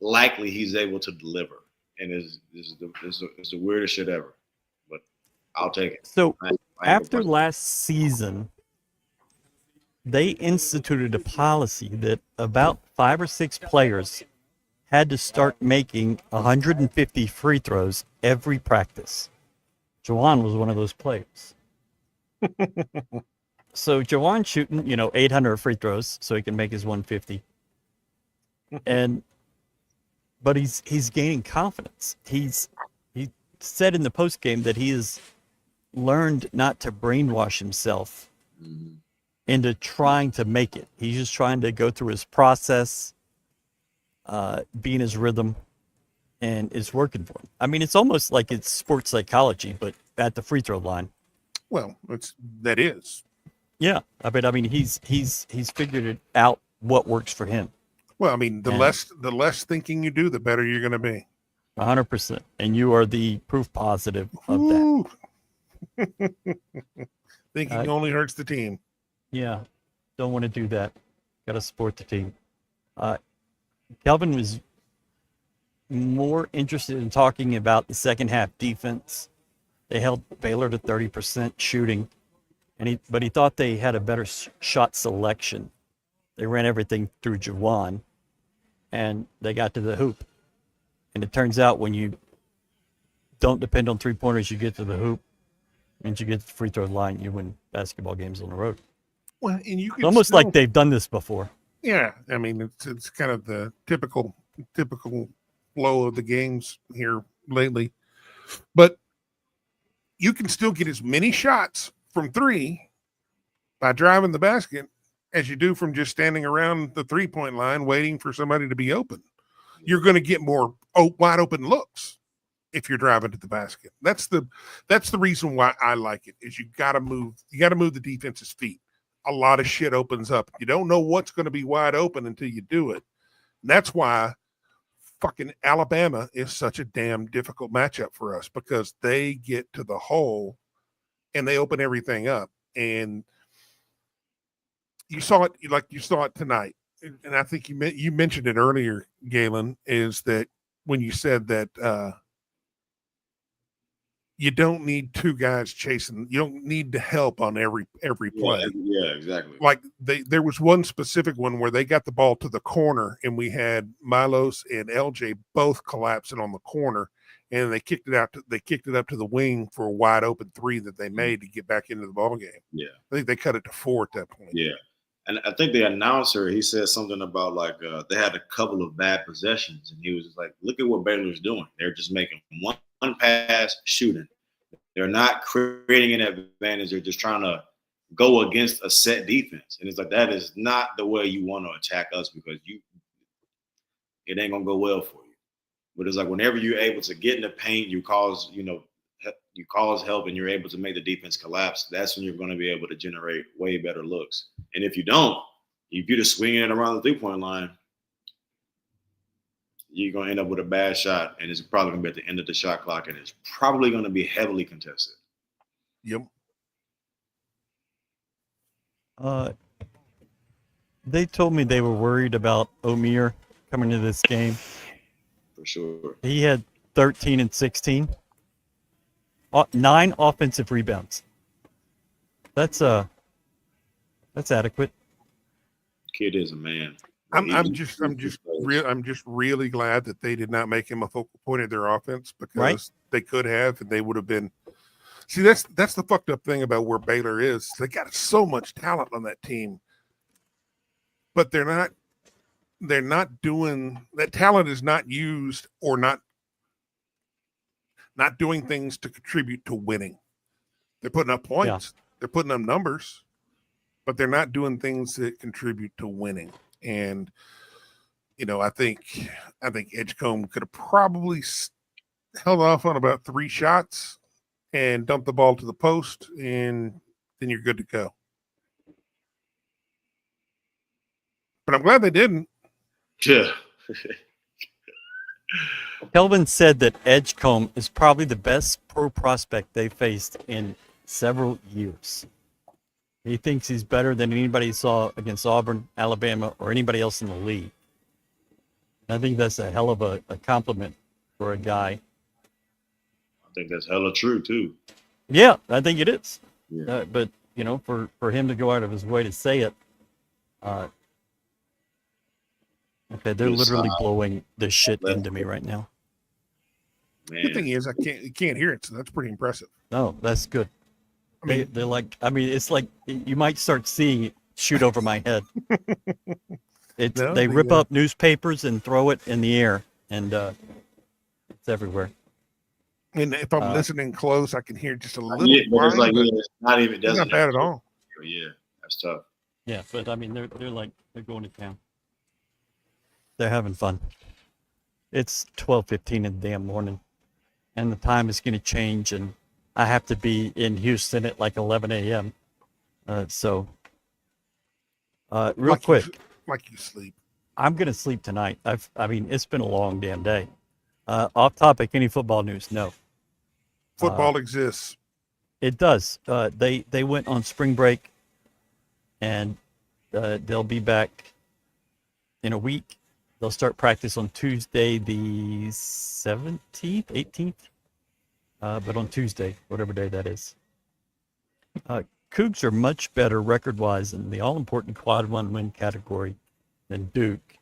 likely he's able to deliver. And it's the weirdest shit ever. But I'll take it. So after last season, they instituted a policy that about 5 or 6 players had to start making 150 free throws every practice. Juwan was one of those players. So Juwan's shooting, 800 free throws so he can make his 150. But he's gaining confidence. He said in the post game that he has learned not to brainwash himself into trying to make it. He's just trying to go through his process, be in his rhythm, and it's working for him. I mean, it's almost like it's sports psychology, but at the free throw line. Well, that is. Yeah, I mean, he's figured it out what works for him. Well, I mean, the less thinking you do, the better you're going to be. 100%, and you are the proof positive of that. Thinking only hurts the team. Yeah, don't want to do that. Got to support the team. Kelvin was more interested in talking about the second half defense. They held Baylor to 30% shooting, but he thought they had a better shot selection. They ran everything through Juwan, and they got to the hoop. And it turns out when you don't depend on three-pointers, you get to the hoop, and you get to the free throw line, you win basketball games on the road. Well, and you can almost like they've done this before. Yeah, I mean, it's kind of the typical flow of the games here lately. But you can still get as many shots from 3 by driving the basket as you do from just standing around the 3-point line waiting for somebody to be open. You're going to get more wide open looks. if you're driving to the basket. That's the reason why I like it, is you gotta move the defense's feet. A lot of shit opens up. You don't know what's going to be wide open until you do it. And that's why fucking Alabama is such a damn difficult matchup for us, because they get to the hole and they open everything up. And you saw it tonight. And I think you mentioned it earlier, Galen, is that when you said that you don't need two guys chasing. You don't need to help on every play. Yeah, exactly. Like there was one specific one where they got the ball to the corner, and we had Milos and LJ both collapsing on the corner, and they kicked it up to the wing for a wide open three that they made to get back into the ball game. Yeah, I think they cut it to 4 at that point. Yeah, and I think the announcer, he said something about like they had a couple of bad possessions, and he was just like, "Look at what Baylor's doing. They're just making one pass, shooting. They're not creating an advantage. They're just trying to go against a set defense." And it's like, that is not the way you want to attack us, because it ain't gonna go well for you. But it's like, whenever you're able to get in the paint, you cause help, and you're able to make the defense collapse. That's when you're going to be able to generate way better looks. And if you don't, if you're just swinging it around the 3-point line, you're going to end up with a bad shot, and it's probably going to be at the end of the shot clock, and it's probably going to be heavily contested. Yep. They told me they were worried about Omier coming to this game. For sure. He had 13 and 16. 9 offensive rebounds. That's adequate. Kid is a man. I'm just really glad that they did not make him a focal point of their offense, because they could have, and they would have been. See, that's the fucked up thing about where Baylor is. They got so much talent on that team, but they're not doing that. Talent is not used, or not doing things to contribute to winning. They're putting up points, they're putting up numbers, but they're not doing things that contribute to winning. And I think Edgecombe could have probably held off on about 3 shots and dumped the ball to the post, and then you're good to go. But I'm glad they didn't. Yeah. Kelvin said that Edgecombe is probably the best pro prospect they faced in several years. He thinks he's better than anybody he saw against Auburn, Alabama, or anybody else in the league. I think that's a hell of a compliment for a guy. I think that's hella true, too. Yeah, I think it is. Yeah. But, for him to go out of his way to say it, okay, they're literally blowing the shit into me right now. Man. Good thing is you can't hear it, so that's pretty impressive. No, that's good. They're like, it's like you might start seeing it shoot over my head. They rip up newspapers and throw it in the air, and it's everywhere. And if I'm listening close, I can hear just a little. Yeah, but it's like, it's not even. It's not bad at all. Yeah, that's tough. Yeah, but they're going to town. They're having fun. It's 12:15 in the damn morning, and the time is going to change, and I have to be in Houston at like 11 a.m. Real quick. Like you sleep. I'm going to sleep tonight. It's been a long damn day. Off topic, any football news? No. Football exists. It does. They went on spring break, and they'll be back in a week. They'll start practice on Tuesday, the 17th, 18th. But on Tuesday, whatever day that is. Cougs are much better record-wise in the all-important quad 1 win category than Duke.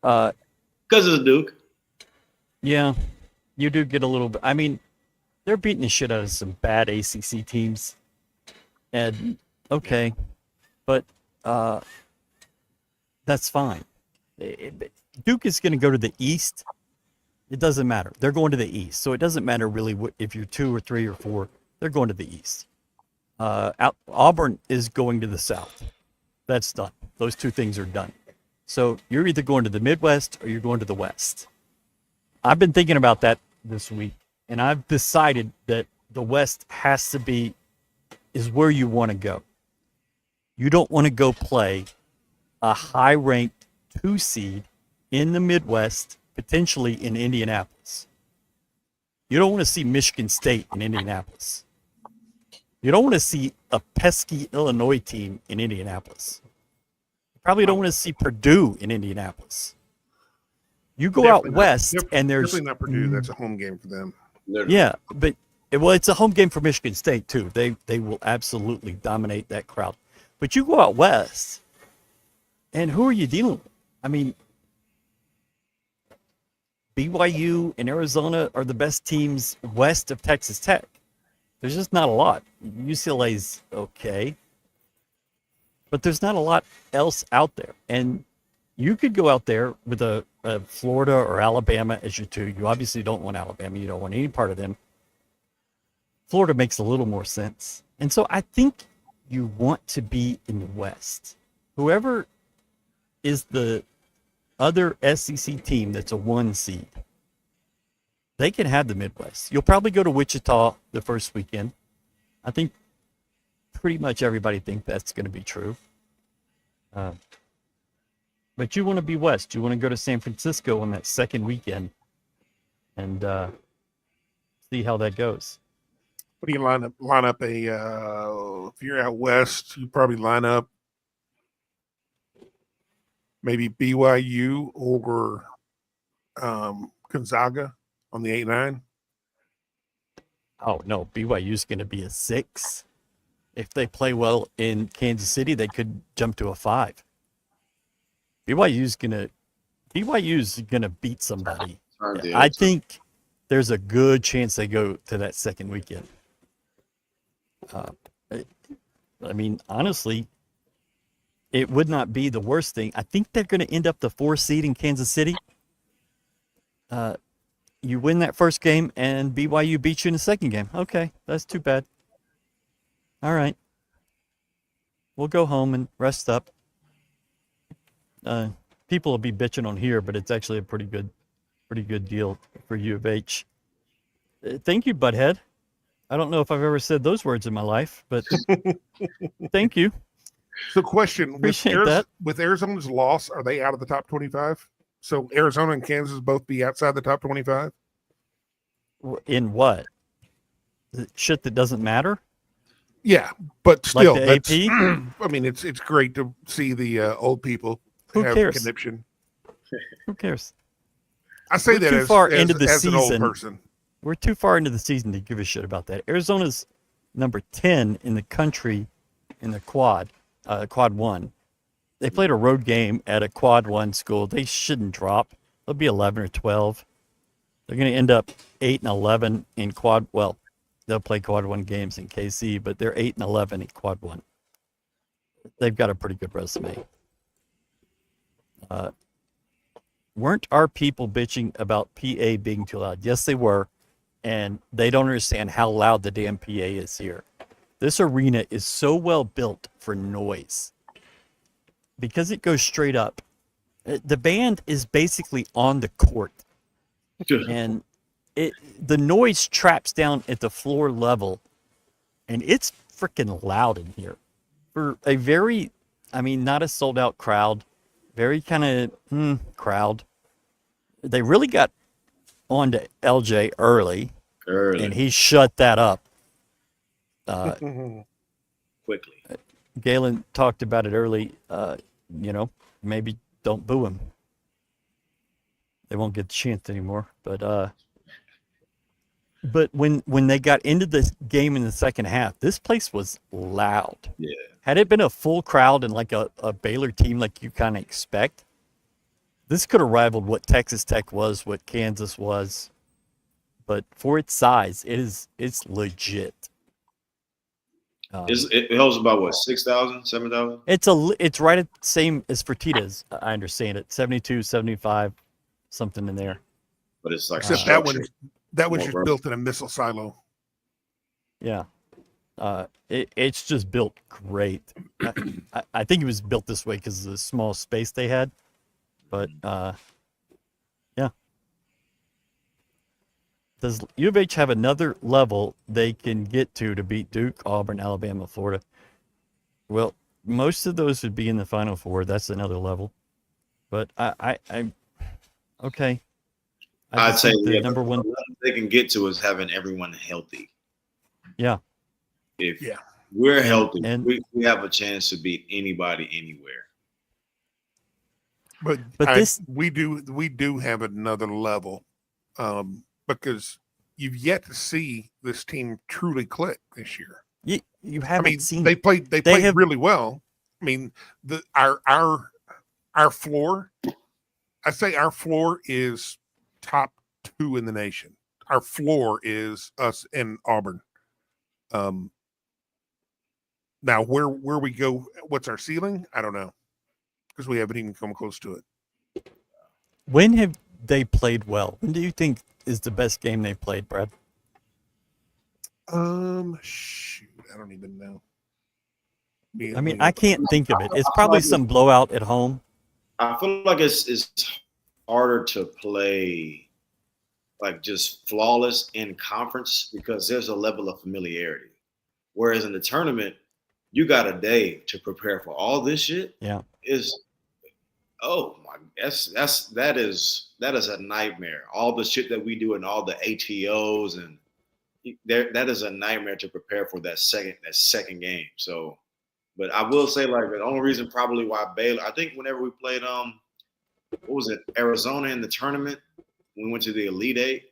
Because it's Duke. Yeah, you do get a little bit. They're beating the shit out of some bad ACC teams. And, okay, but that's fine. Duke is going to go to the East. It doesn't matter. They're going to the East. So it doesn't matter really if you're 2 or 3 or 4. They're going to the East. Auburn is going to the South. That's done. Those 2 things are done. So you're either going to the Midwest or you're going to the West. I've been thinking about that this week, And I've decided that the West is where you want to go. You don't want to go play a high-ranked 2 seed in the Midwest, potentially in Indianapolis. You don't want to see Michigan State in Indianapolis. You don't want to see a pesky Illinois team in Indianapolis. You probably don't want to see Purdue in Indianapolis. You go out west, and there's definitely not Purdue. That's a home game for them. Yeah, but it's a home game for Michigan State too. They will absolutely dominate that crowd. But you go out west, and who are you dealing with? I mean, BYU and Arizona are the best teams west of Texas Tech. There's just not a lot. UCLA's okay, but there's not a lot else out there. And you could go out there with a Florida or Alabama as your 2. You obviously don't want Alabama. You don't want any part of them. Florida makes a little more sense. And so I think you want to be in the West. Whoever is the other SEC team that's a 1 seed, they can have the Midwest. You'll probably go to Wichita the first weekend. I think pretty much everybody thinks that's going to be true. But you want to be West. You want to go to San Francisco on that second weekend and see how that goes. What do you line up if you're out west, you probably line up maybe BYU or Gonzaga on the 8-9. Oh, no, BYU's going to be a 6. If they play well in Kansas City, they could jump to a 5. BYU's gonna beat somebody. I think there's a good chance they go to that second weekend. I mean, honestly, it would not be the worst thing. I think they're going to end up the 4 seed in Kansas City. You win that first game, and BYU beats you in the second game. Okay, that's too bad. All right, we'll go home and rest up. People will be bitching on here, but it's actually a pretty good deal for U of H. Thank you, Butthead. I don't know if I've ever said those words in my life, but thank you. So, question: Appreciate that. With Arizona's loss, are they out of the top 25? So, Arizona and Kansas both be outside the top 25? In what? The shit that doesn't matter? Yeah, but still, like the AP? I mean, it's great to see the old people Who have cares? conniption. Who cares? I say We're that too as, far as, into the as an old season. person. We're too far into the season to give a shit about that. Arizona's number 10 in the country in the quad 1. They played a road game at a quad 1 school. They shouldn't drop. They'll be 11 or 12. They're going to end up 8 and 11 in quad. Well, they'll play quad 1 games in KC, but they're 8 and 11 in quad 1. They've got a pretty good resume. Weren't our people bitching about PA being too loud? Yes, they were. And they don't understand how loud the damn PA is here. This arena is so well built for noise because it goes straight up. The band is basically on the court, and the noise traps down at the floor level, and it's freaking loud in here. For a very, not a sold out crowd, very kind of crowd. They really got on to LJ early, and he shut that up. Quickly. Galen talked about it early. Maybe don't boo him. They won't get the chance anymore. But when they got into the game in the second half, this place was loud. Yeah. Had it been a full crowd and like a Baylor team like you kind of expect, this could have rivaled what Texas Tech was, what Kansas was. But for its size, it's legit. It holds about what, 6,000, 7,000? It's right at the same as Fertitta's. I understand it, 72, 75, something in there. But it's like Except that one's just built in a missile silo. Yeah, it's just built great. I think it was built this way because of the small space they had. But yeah, Does U of H have another level they can get to beat Duke, Auburn, Alabama, Florida? Well, most of those would be in the Final Four. That's another level. But I okay. I I'd just say think the yeah, number the one. level they can get to is having everyone healthy. Yeah, If Yeah. we're healthy, and we have a chance to beat anybody anywhere. But this we do have another level, because you've yet to see this team truly click this year. you I haven't mean, seen they played have really well. I mean, our floor, I say our floor is top 2 in the nation. Our floor is us and Auburn. Now where we go, what's our ceiling? I don't know, because we haven't even come close to it. when have they played well? When do you think is the best game they played, Brad? Shoot, I don't even know. I mean, I can't think of it. It's probably some blowout at home. I feel like it's harder to play like just flawless in conference because there's a level of familiarity. Whereas in the tournament, you got a day to prepare for all this shit. Yeah. That is a nightmare. All the shit that we do and all the ATOs and that is a nightmare to prepare for that second game. So, but I will say like the only reason probably why Baylor, I think whenever we played what was it, Arizona in the tournament, we went to the Elite Eight,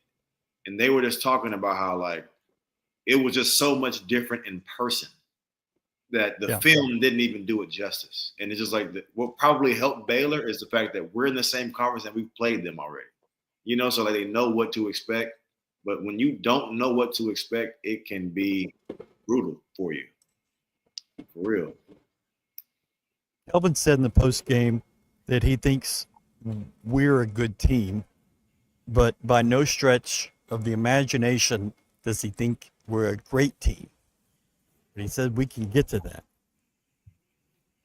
and they were just talking about how like it was just so much different in person that the film didn't even do it justice. And it's just like what probably helped Baylor is the fact that we're in the same conference and we've played them already. You know, so like they know what to expect. But when you don't know what to expect, it can be brutal for you. For real. Kelvin said in the post game that he thinks we're a good team, but by no stretch of the imagination does he think we're a great team. But he said we can get to that.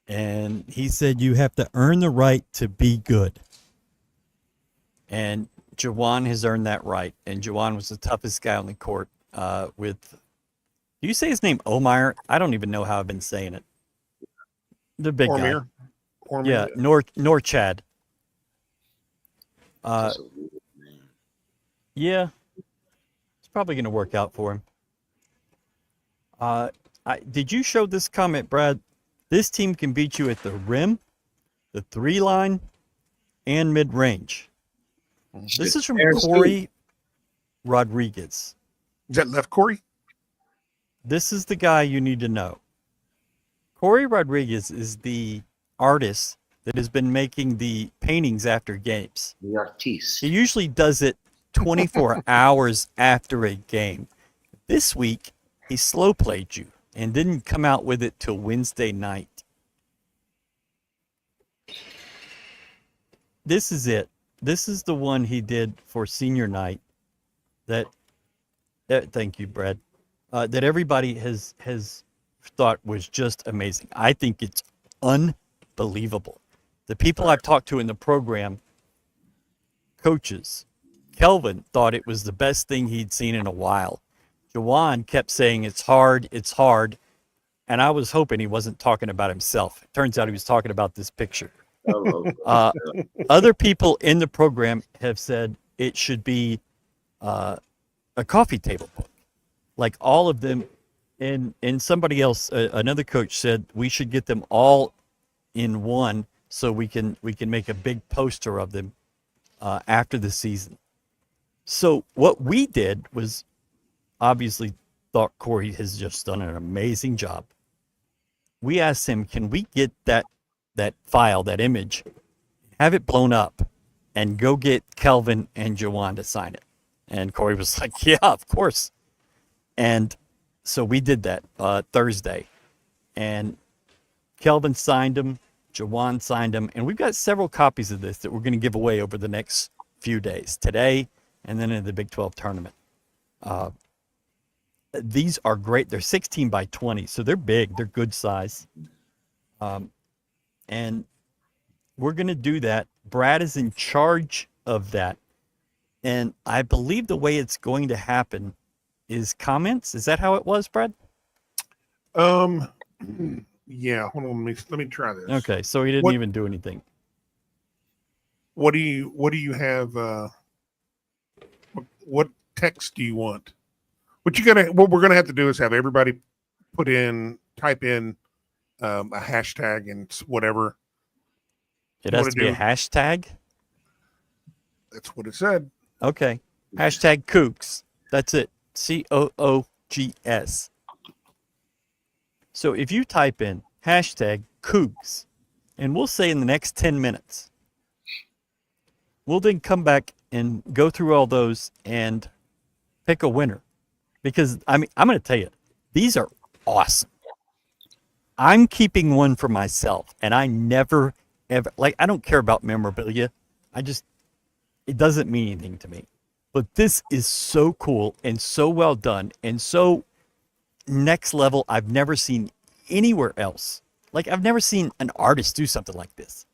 And he said you have to earn the right to be good. And Jawan has earned that right. And Jawan was the toughest guy on the court with, do you say his name Omeyer? I don't even know how I've been saying it. The big guy. Yeah, nor Chad. Yeah, it's probably going to work out for him. Did you show this comment, Brad? This team can beat you at the rim, the 3-line, and mid-range. This is from Corey Rodriguez. Is that left Corey? This is the guy you need to know. Corey Rodriguez is the artist that has been making the paintings after games. The artiste. He usually does it 24 hours after a game. This week, he slow played you and didn't come out with it till Wednesday night. This is it. This is the one he did for senior night that thank you, Brad, that everybody has thought was just amazing. I think it's unbelievable. The people I've talked to in the program, coaches, Kelvin thought it was the best thing he'd seen in a while. Jawan kept saying it's hard, and I was hoping he wasn't talking about himself. It turns out he was talking about this picture. Other people in the program have said it should be a coffee table book. Like all of them, and somebody else, another coach said we should get them all in one so we can make a big poster of them after the season. So what we did was obviously thought Corey has just done an amazing job. We asked him, can we get that file, that image, have it blown up, and go get Kelvin and Jawan to sign it? And Corey was like, yeah, of course. And so we did that Thursday. And Kelvin signed them, Jawan signed them, and we've got several copies of this that we're going to give away over the next few days, today and then in the Big 12 tournament. These are great. They're 16 by 20, so they're big. They're good size. And we're going to do that. Brad is in charge of that. And I believe the way it's going to happen is comments. Is that how it was, Brad? Yeah. Hold on. Let me try this. Okay, so he didn't even do anything. What do you have? What text do you want? What we're gonna have to do is have everybody type in a hashtag and whatever. It has to be a hashtag? That's what it said. Okay. Hashtag Cougs. That's it. COOGS. So if you type in hashtag Cougs, and we'll say in the next 10 minutes, we'll then come back and go through all those and pick a winner. Because, I mean, I'm going to tell you, these are awesome. I'm keeping one for myself, and I never, ever, like, I don't care about memorabilia. It doesn't mean anything to me. But this is so cool and so well done and so next level. I've never seen anywhere else. Like, I've never seen an artist do something like this.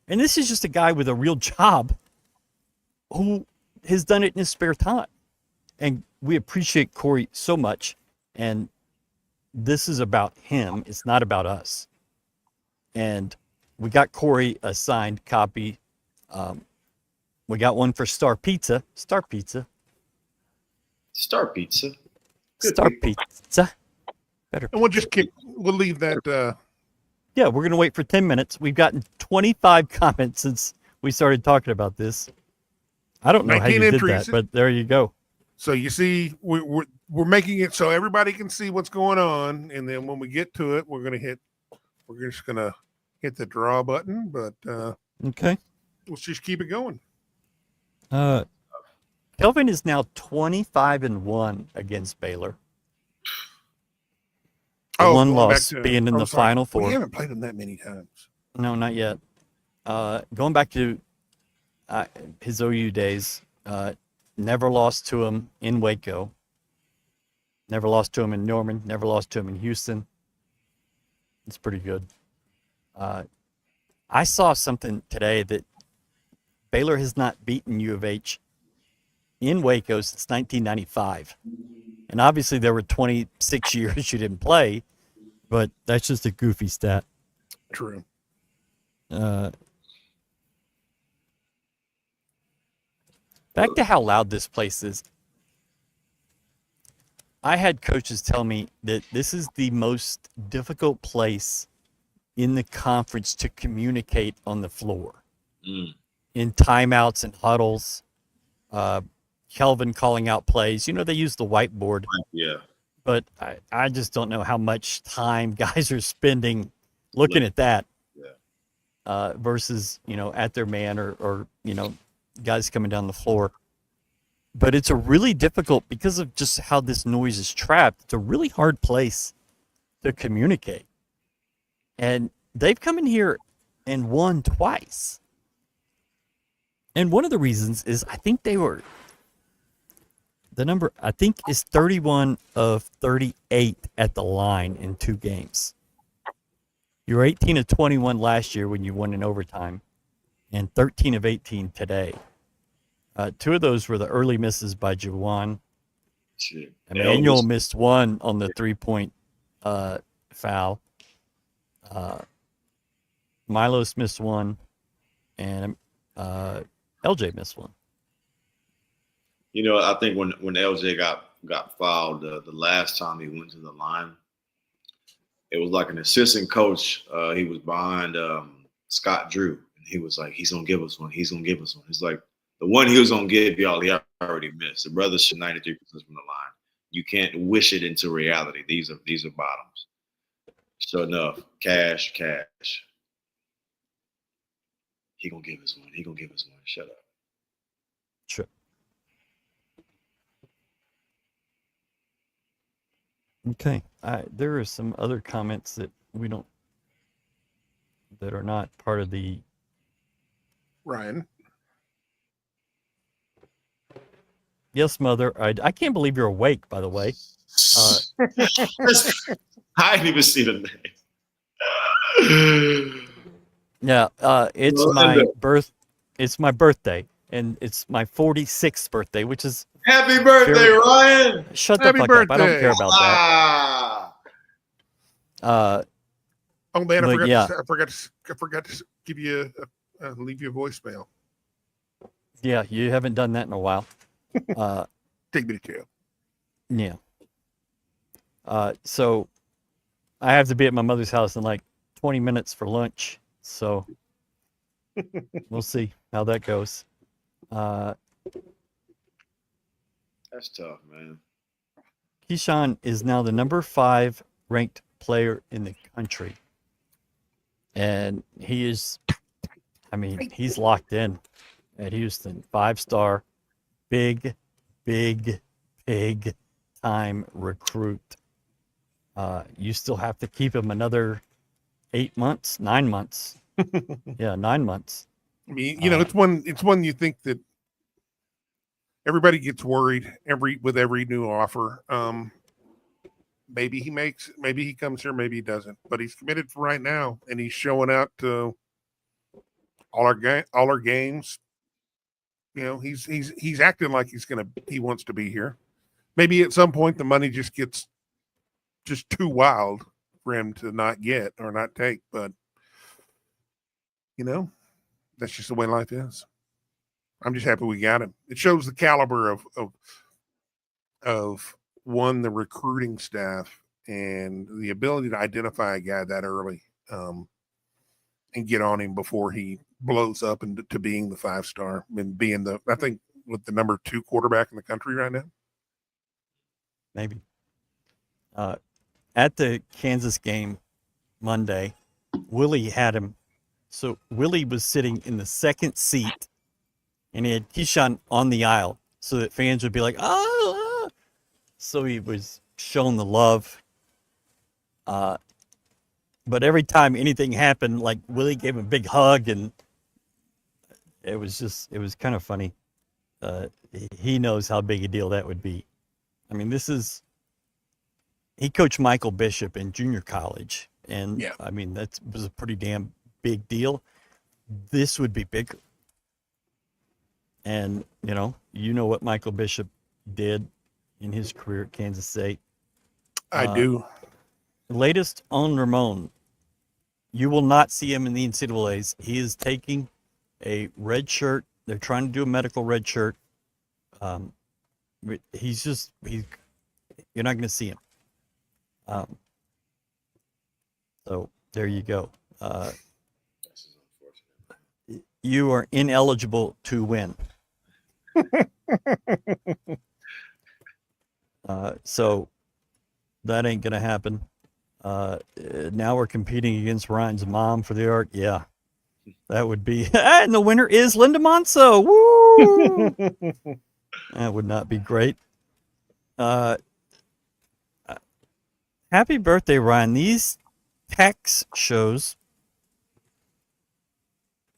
And this is just a guy with a real job who has done it in his spare time. And we appreciate Corey so much. And this is about him. It's not about us. And we got Corey a signed copy. We got one for Star Pizza. Star Pizza. Star Pizza. Good Star people. Pizza. Better. And we'll leave that. Yeah, we're going to wait for 10 minutes. We've gotten 25 comments since we started talking about this. I don't know how you did that, but there you go. So you see, we're making it so everybody can see what's going on, and then when we get to it, we're just gonna hit the draw button. But okay, let's just keep it going. Kelvin is now 25-1 against Baylor. One loss being in the Final Four. We haven't played them that many times. No, not yet. Going back to his OU days, never lost to him in Waco. Never lost to him in Norman. Never lost to him in Houston. It's pretty good. I saw something today that Baylor has not beaten U of H in Waco since 1995. And obviously there were 26 years you didn't play, but that's just a goofy stat. True. Back to how loud this place is. I had coaches tell me that this is the most difficult place in the conference to communicate on the floor. In timeouts and huddles. Kelvin calling out plays. You know, they use the whiteboard. Yeah. But I just don't know how much time guys are spending looking at that versus, at their man or guys coming down the floor. But it's a really difficult, because of just how this noise is trapped, it's a really hard place to communicate. And they've come in here and won twice. And one of the reasons is I think the number, I think, is 31 of 38 at the line in 2 games. You were 18 of 21 last year when you won in overtime, and 13 of 18 today. 2 of those were the early misses by Juwan. Emmanuel missed 1 on the 3-point foul. Milos missed 1, and LJ missed 1. I think when LJ got fouled the last time he went to the line, it was like an assistant coach. He was behind Scott Drew, and he was like, "He's gonna give us one. He's gonna give us one." It's like the one he was gonna give y'all, he already missed. The brothers shoot 93% from the line. You can't wish it into reality. These are bottoms. Sure enough, cash. He gonna give us one. He gonna give us one. Shut up. Sure. Okay. There are some other comments that that are not part of the. Ryan. Yes, Mother. I can't believe you're awake, by the way. I didn't even see the name. Yeah, it's my birthday, and it's my 46th birthday, which is Happy birthday, Very- Ryan! shut the Happy fuck up. I don't birthday. care about that. Ah, Oh man, But yeah. I forgot to give you leave you a voicemail. Yeah, you haven't done that in a while. Take me to jail. Yeah. So I have to be at my mother's house in like 20 minutes for lunch. So we'll see how that goes. that's tough, man. Keyshawn is now the number 5 ranked player in the country. And he is, I mean, he's locked in at Houston. 5-star, big time recruit. You still have to keep him another 9 months. Yeah, 9 months. I mean, it's one you think that everybody gets worried with every new offer. Maybe he comes here, maybe he doesn't, but he's committed for right now, and he's showing out to all our games. He's acting like he wants to be here. Maybe at some point the money just gets just too wild for him to not get or not take, but that's just the way life is. I'm just happy we got him. It shows the caliber of the recruiting staff and the ability to identify a guy that early and get on him before he blows up into being the 5-star and being I think with the number 2 quarterback in the country right now. Maybe. At the Kansas game Monday, Willie had him. So Willie was sitting in the second seat, and he had Keyshawn on the aisle so that fans would be like, oh. So he was showing the love. But every time anything happened, like Willie gave him a big hug, and it was kind of funny. He knows how big a deal that would be. I mean, he coached Michael Bishop in junior college, and yeah. I mean, that was a pretty damn big deal. This would be bigger. And, you know what Michael Bishop did in his career at Kansas State. I do. Latest on Ramon, you will not see him in the NCAAs. He is taking a red shirt. They're trying to do a medical red shirt. You're not going to see him. So there you go. You are ineligible to win. So that ain't gonna happen. Now we're competing against Ryan's mom for the art. Yeah, that would be. And the winner is Linda Monceaux. Woo! That would not be great. Happy birthday, Ryan. These Tex shows,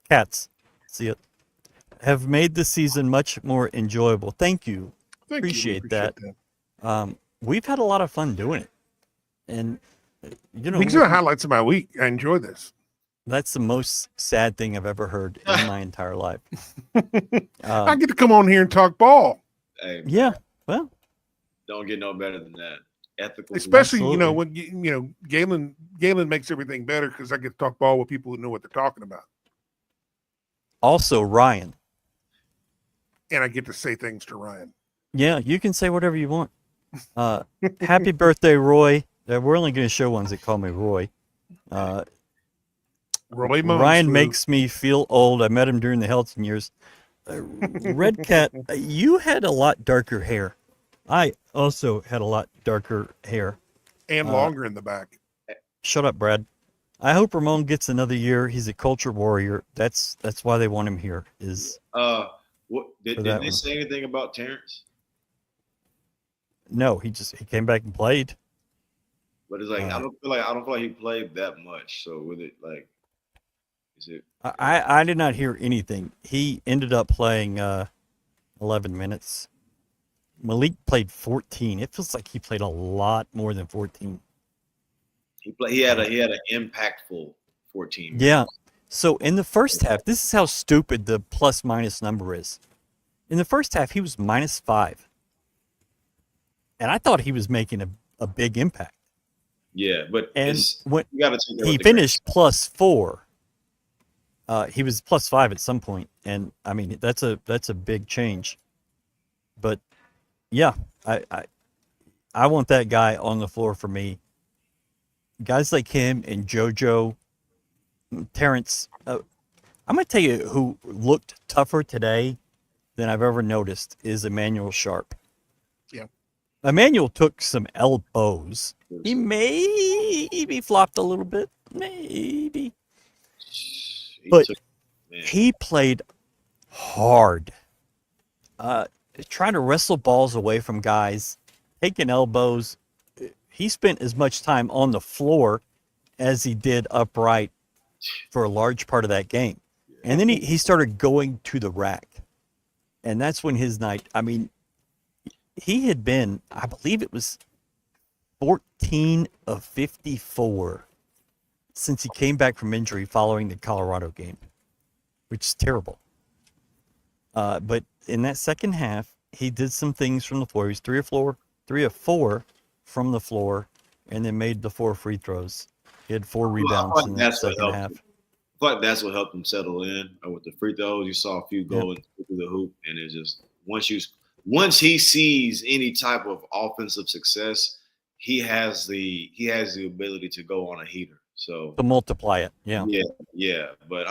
cats, see it, have made the season much more enjoyable. Thank you. Appreciate that. We've had a lot of fun doing it. And, these are the highlights of my week. I enjoy this. That's the most sad thing I've ever heard in my entire life. I get to come on here and talk ball. Hey, Yeah, well, don't get no better than that. Ethical, especially Absolutely. when Galen makes everything better because I get to talk ball with people who know what they're talking about, also Ryan. and I get to say things to Ryan. Yeah, you can say whatever you want. Happy birthday, Roy. We're only going to show ones that call me Roy. Roy Ryan makes me feel old. I met him during the Helton years. Red Cat, you had a lot darker hair. I also had a lot darker hair. and longer in the back. Shut up, Brad. I hope Ramon gets another year. He's a culture warrior. That's why they want him here. What did that they one. say anything about Terrence? No, he came back and played. But it's like I don't feel like he played that much. So with it, like, is it? I did not hear anything. He ended up playing 11 minutes. Malik played 14. It feels like he played a lot more than 14. He had an impactful 14. Yeah. So in the first half, this is how stupid the plus minus number is. In the first half, he was -5. And I thought he was making a big impact. Yeah, but And when you got to take that he with the finished +4, he was +5 at some point. And I mean, that's a big change. But yeah, I want that guy on the floor for me. Guys like him and JoJo, Terrence. I'm going to tell you who looked tougher today than I've ever noticed is Emmanuel Sharp. Yeah. Emmanuel took some elbows. great. He maybe flopped a little bit. Maybe. But he played hard. Trying to wrestle balls away from guys, taking elbows. He spent as much time on the floor as he did upright for a large part of that game. And then he started going to the rack. And that's when his night, I mean, he had been, I believe it was 14 of 54 since he came back from injury following the Colorado game, which is terrible. But in that second half, he did some things from the floor. He was 3 of 4 from the floor, and then made the 4 free throws. He had 4 rebounds in that second half. I feel like that's what helped him settle in. With the free throws, you saw a few go through the hoop, and it's just once he sees any type of offensive success, he has the ability to go on a heater. So To multiply it, yeah. Yeah. But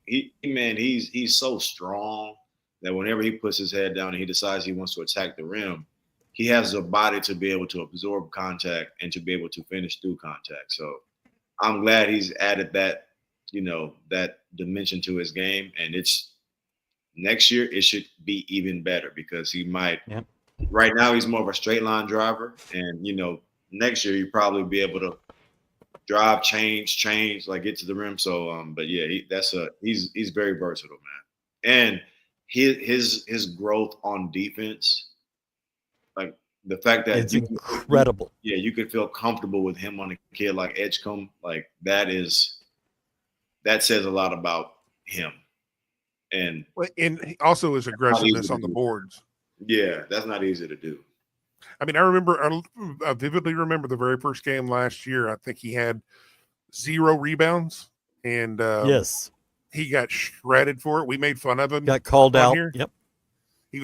he's so strong that whenever he puts his head down and he decides he wants to attack the rim, he has the body to be able to absorb contact and to be able to finish through contact. So I'm glad he's added that, that dimension to his game. And next year it should be even better because he might. Yep. Right now he's more of a straight line driver, and next year you probably be able to drive, change, like get to the rim. So, but yeah, he's very versatile, man. And his growth on defense, like the fact that It's incredible. You could feel comfortable with him on a kid like Edgecombe, like that says a lot about him. And also his aggressiveness on the boards. Yeah, that's not easy to do. I mean, I vividly remember the very first game last year. I think he had 0 rebounds, and Yes. he got shredded for it. We made fun of him. Got called out. Here. Yep. He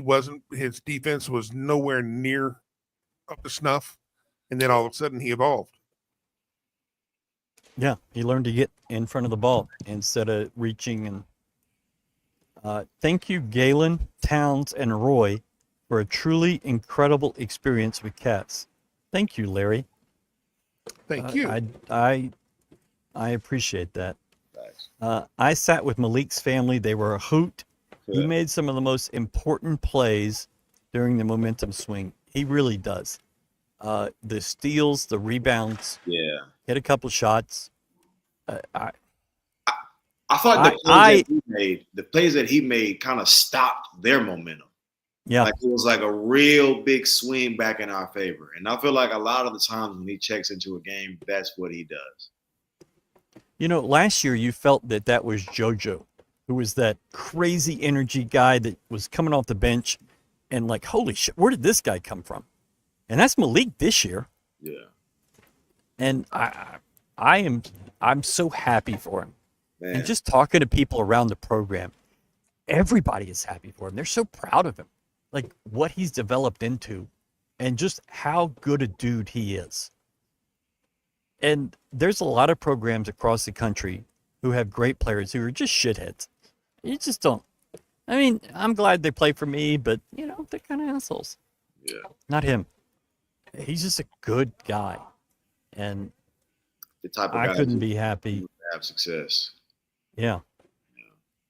was his defense was nowhere near up to snuff. And then all of a sudden he evolved. Yeah. He learned to get in front of the ball instead of reaching. And thank you, Galen, Towns, and Roy, for a truly incredible experience with cats. Thank you, Larry. Thank you. I appreciate that. I sat with Malik's family. They were a hoot. Yeah. He made some of the most important plays during the momentum swing. He really does. The steals, the rebounds. Yeah. Hit a couple shots. I thought the plays that he made kind of stopped their momentum. Yeah. Like it was like a real big swing back in our favor. And I feel like a lot of the times when he checks into a game, that's what he does. Last year you felt that was JoJo, who was that crazy energy guy that was coming off the bench and like, holy shit, where did this guy come from? And that's Malik this year. Yeah. And I'm so happy for him. Man. And just talking to people around the program, everybody is happy for him. They're so proud of him, like what he's developed into and just how good a dude he is. And there's a lot of programs across the country who have great players who are just shitheads. You just don't. I mean, I'm glad they play for me, but, they're kind of assholes. Yeah. Not him. He's just a good guy. And The type of I guy couldn't who be happy. have success. Yeah.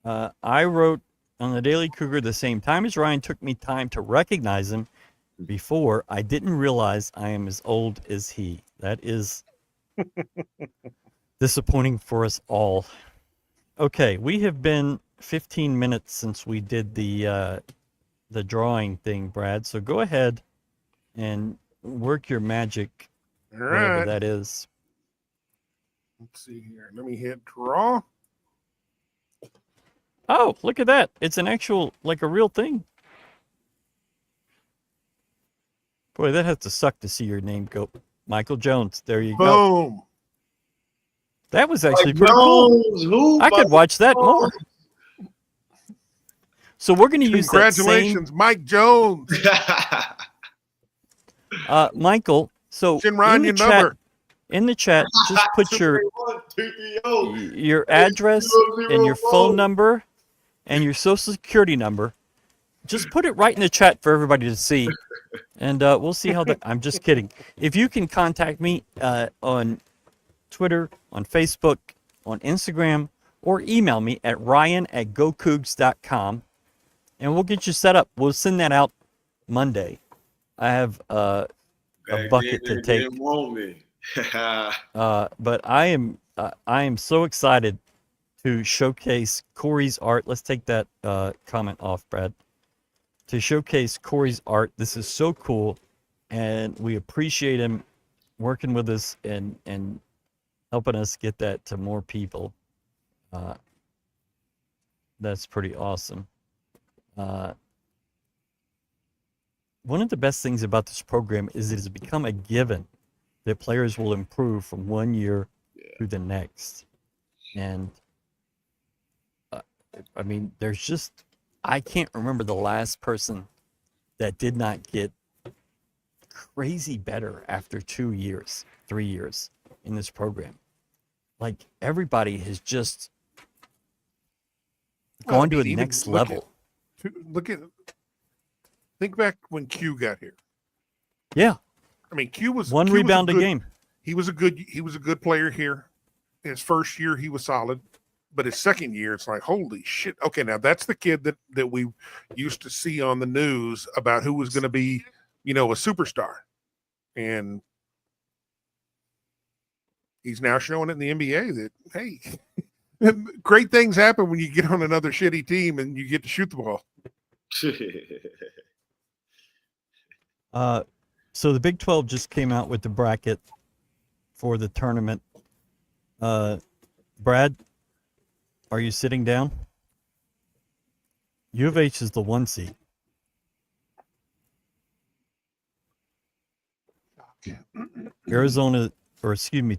I wrote on the Daily Cougar the same time as Ryan took me time to recognize him before. I didn't realize I am as old as he. That is disappointing for us all. Okay, we have been 15 minutes since we did the drawing thing, Brad. So go ahead and work your magic, All whatever right. that is. Let's see here. Let me hit draw. Oh, look at that. It's an actual, like a real thing. Boy, that has to suck to see your name go. Michael Jones. There you go. Boom. That was actually pretty cool. Who? I could watch that more. So we're going to use that same, Congratulations, Mike Jones. Michael. So Shinron, your number. in the chat, just put your address and your phone number and your social security number. Just put it right in the chat for everybody to see, and we'll see how that. I'm just kidding. If you can contact me on Twitter, on Facebook, on Instagram, or email me at ryan@gocoogs.com, and we'll get you set up. We'll send that out Monday. I have a bucket to take. But I am so excited to showcase Corey's art. Let's take that comment off, Brad. To showcase Corey's art. This is so cool, and we appreciate him working with us and helping us get that to more people. That's pretty awesome. One of the best things about this program is it has become a given that players will improve from one year to the next. And I mean, there's just, I can't remember the last person that did not get crazy better after 2 years, 3 years in this program. Like, everybody has just gone to a next level. Think back when Q got here. Yeah. I mean, Q was one rebound a game. He was a good player here. His first year he was solid, but his second year it's like, holy shit. Okay, now that's the kid that we used to see on the news about who was going to be, a superstar. And he's now showing it in the NBA that, hey, great things happen when you get on another shitty team and you get to shoot the ball. So the Big 12 just came out with the bracket for the tournament. Brad, are you sitting down? U of H is the 1 seed.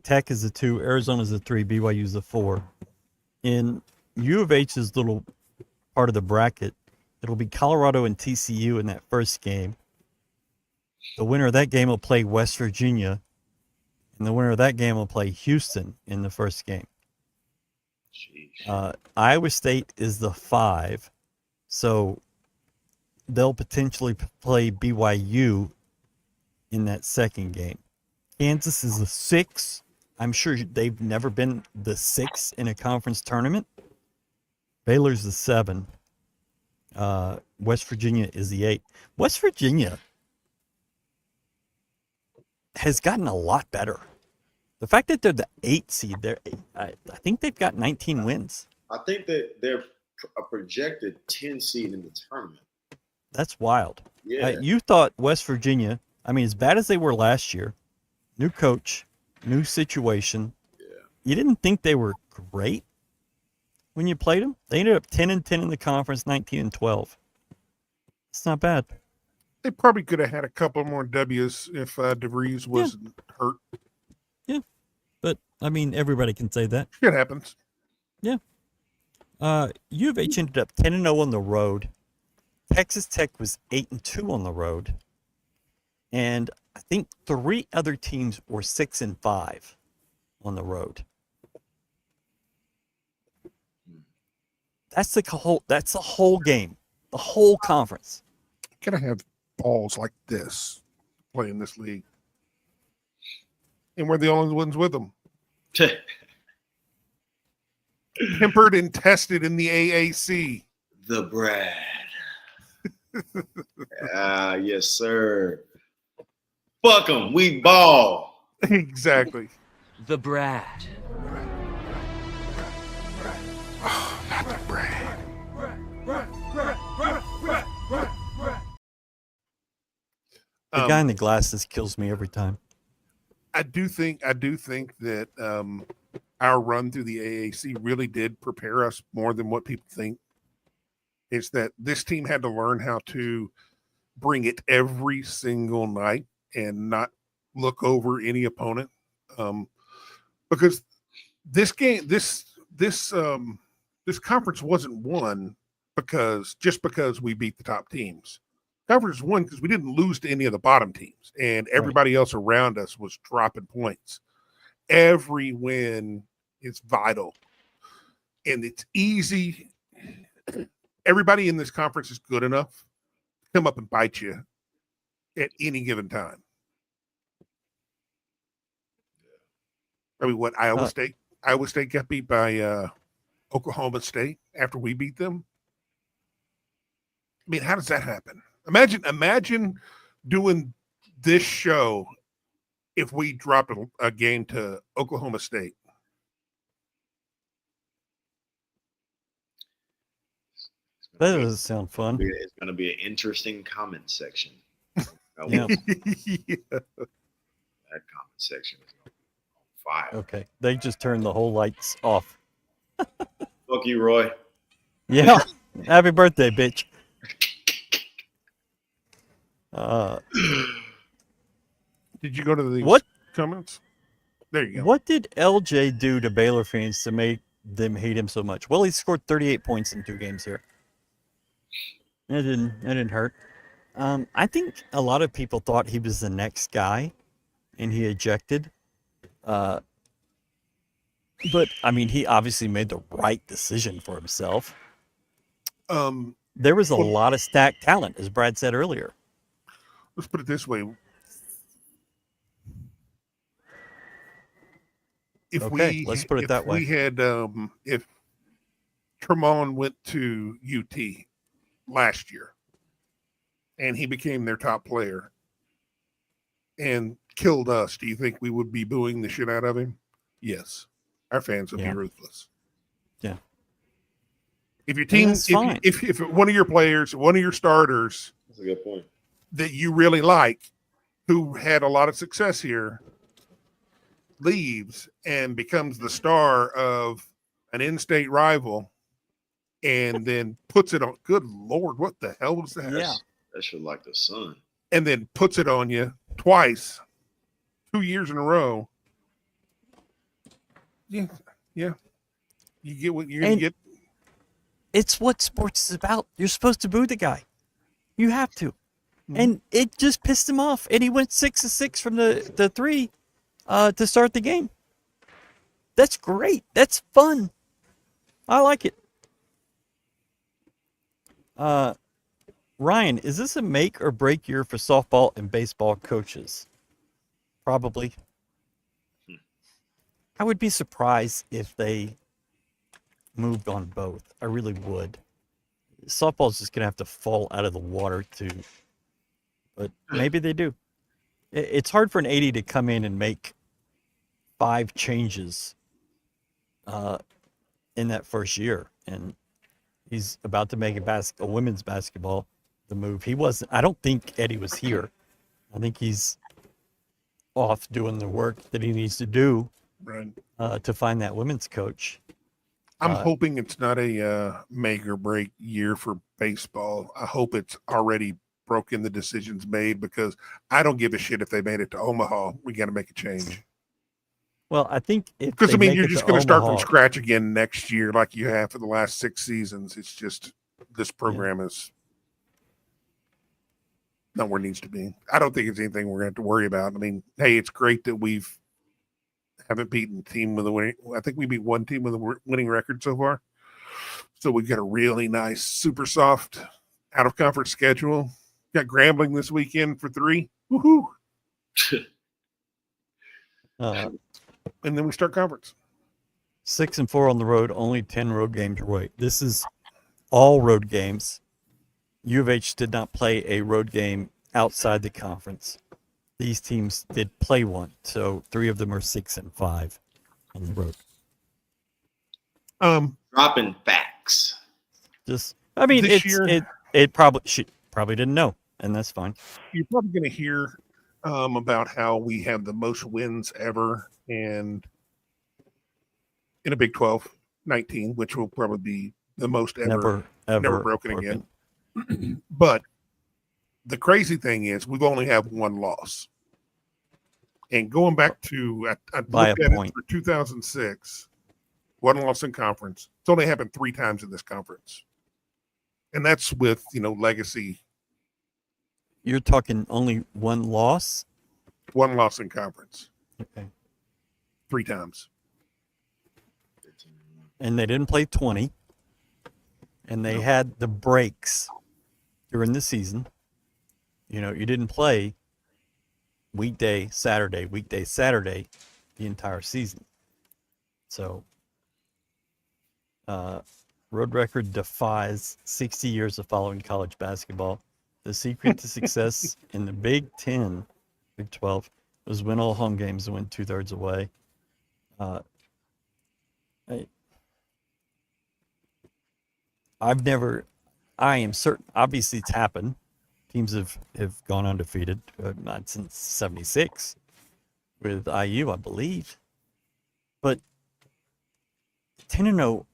Tech is the 2, Arizona is the 3, BYU is the 4. In U of H's little part of the bracket, it'll be Colorado and TCU in that first game. The winner of that game will play West Virginia, and the winner of that game will play Houston in the first game. Iowa State is the 5, so they'll potentially play BYU in that second game. Kansas is the 6. I'm sure they've never been the 6 in a conference tournament. Baylor's the 7. West Virginia is the 8. West Virginia has gotten a lot better. The fact that they're the 8 seed, I think they've got 19 wins. I think that they're a projected 10 seed in the tournament. That's wild. Yeah. You thought West Virginia, I mean, as bad as they were last year, new coach, new situation. Yeah. You didn't think they were great when you played them? They ended up 10-10 in the conference, 19-12. It's not bad. They probably could have had a couple more W's if DeVries wasn't hurt. Yeah, but I mean, everybody can say that. Shit happens. Yeah. U of H ended up 10-0 on the road. Texas Tech was 8-2 on the road, and I think 3 other teams were 6-5 on the road. That's the whole game, the whole conference. Gotta have balls like this play in this league, and we're the only ones with them. Tempered and tested in the AAC. The Brad. Yes, sir. Fuck 'em, we ball. Exactly. The Brad. Oh, not the Brad. The guy in the glasses kills me every time. I do think that our run through the AAC really did prepare us more than what people think. is that this team had to learn how to bring it every single night and not look over any opponent. Because this game, this conference wasn't won because we beat the top teams. Conference won because we didn't lose to any of the bottom teams, and everybody else around us was dropping points. Every win is vital, and it's easy. Everybody in this conference is good enough to come up and bite you at any given time. I mean, what Iowa State got beat by Oklahoma State after we beat them. I mean, how does that happen? Imagine doing this show if we dropped a game to Oklahoma State. That doesn't sound fun. It's going to be an interesting comment section. Yeah. That comment section is on fire. Okay. They just turned the whole lights off. Fuck you, Roy. Yeah. Happy birthday, bitch. Did you go to the What? comments? There you go. What did LJ do to Baylor fans to make them hate him so much? Well, he scored 38 points in 2 games here. That didn't hurt. I think a lot of people thought he was the next guy, and he ejected. But I mean, he obviously made the right decision for himself. There was a lot of stacked talent, as Brad said earlier. Let's put it this way. Let's put it that way. We had if Tremont went to UT last year and he became their top player and killed us, do you think we would be booing the shit out of him? Yes. Our fans would be ruthless. Yeah. If your team, if one of your players, one of your starters, that's a good point, that you really like, who had a lot of success here, leaves and becomes the star of an in-state rival, and then puts it on. Good Lord, what the hell was that? Yeah, that shit like the sun. And then puts it on you twice, 2 years in a row. Yeah. You get what you're going to get. It's what sports is about. You're supposed to boo the guy. You have to. Mm-hmm. And it just pissed him off. And he went 6 of 6 from the 3 to start the game. That's great. That's fun. I like it. Ryan, is this a make or break year for softball and baseball coaches? Probably. I would be surprised if they moved on both. I really would. Softball's just going to have to fall out of the water too. But maybe they do. It's hard for an 80 to come in and make 5 changes in that first year. And he's about to make a women's basketball the move. He wasn't. I don't think Eddie was here. I think he's off doing the work that he needs to do to find that women's coach. I'm hoping it's not a make or break year for baseball. I hope it's already broken, the decisions made, because I don't give a shit if they made it to Omaha. We got to make a change. Well, I think because you're just going to start from scratch again next year, like you have for the last 6 seasons. It's just this program is not where it needs to be. I don't think it's anything we're going to have to worry about. I mean, hey, it's great that haven't beaten a team with a winning. I think we beat one team with a winning record so far. So we've got a really nice, super soft out of conference schedule. Got Grambling this weekend for 3. Woohoo! And then we start conference. 6-4 on the road, only 10 road games away. This is all road games. U of H did not play a road game outside the conference. These teams did play one, so 3 of them are 6-5 on the road. Dropping facts. It probably didn't know, and that's fine. You're probably going to hear about how we have the most wins ever, and in a Big 12, 19, which will probably be the most ever, Never, ever never broken again. But the crazy thing is we've only have one loss. And going back to, I By looked a at point. it for 2006, one loss in conference. It's only happened 3 times in this conference. And that's with, legacy. You're talking only one loss? One loss in conference. Okay. 3 times. And they didn't play 20. And they had the breaks during the season. You didn't play weekday, Saturday the entire season. So, road record defies 60 years of following college basketball. The secret to success in the Big 10, Big 12, was win all home games and win 2/3 away. I am certain, obviously it's happened. Teams have gone undefeated, not since 76 with IU, I believe. But 10-0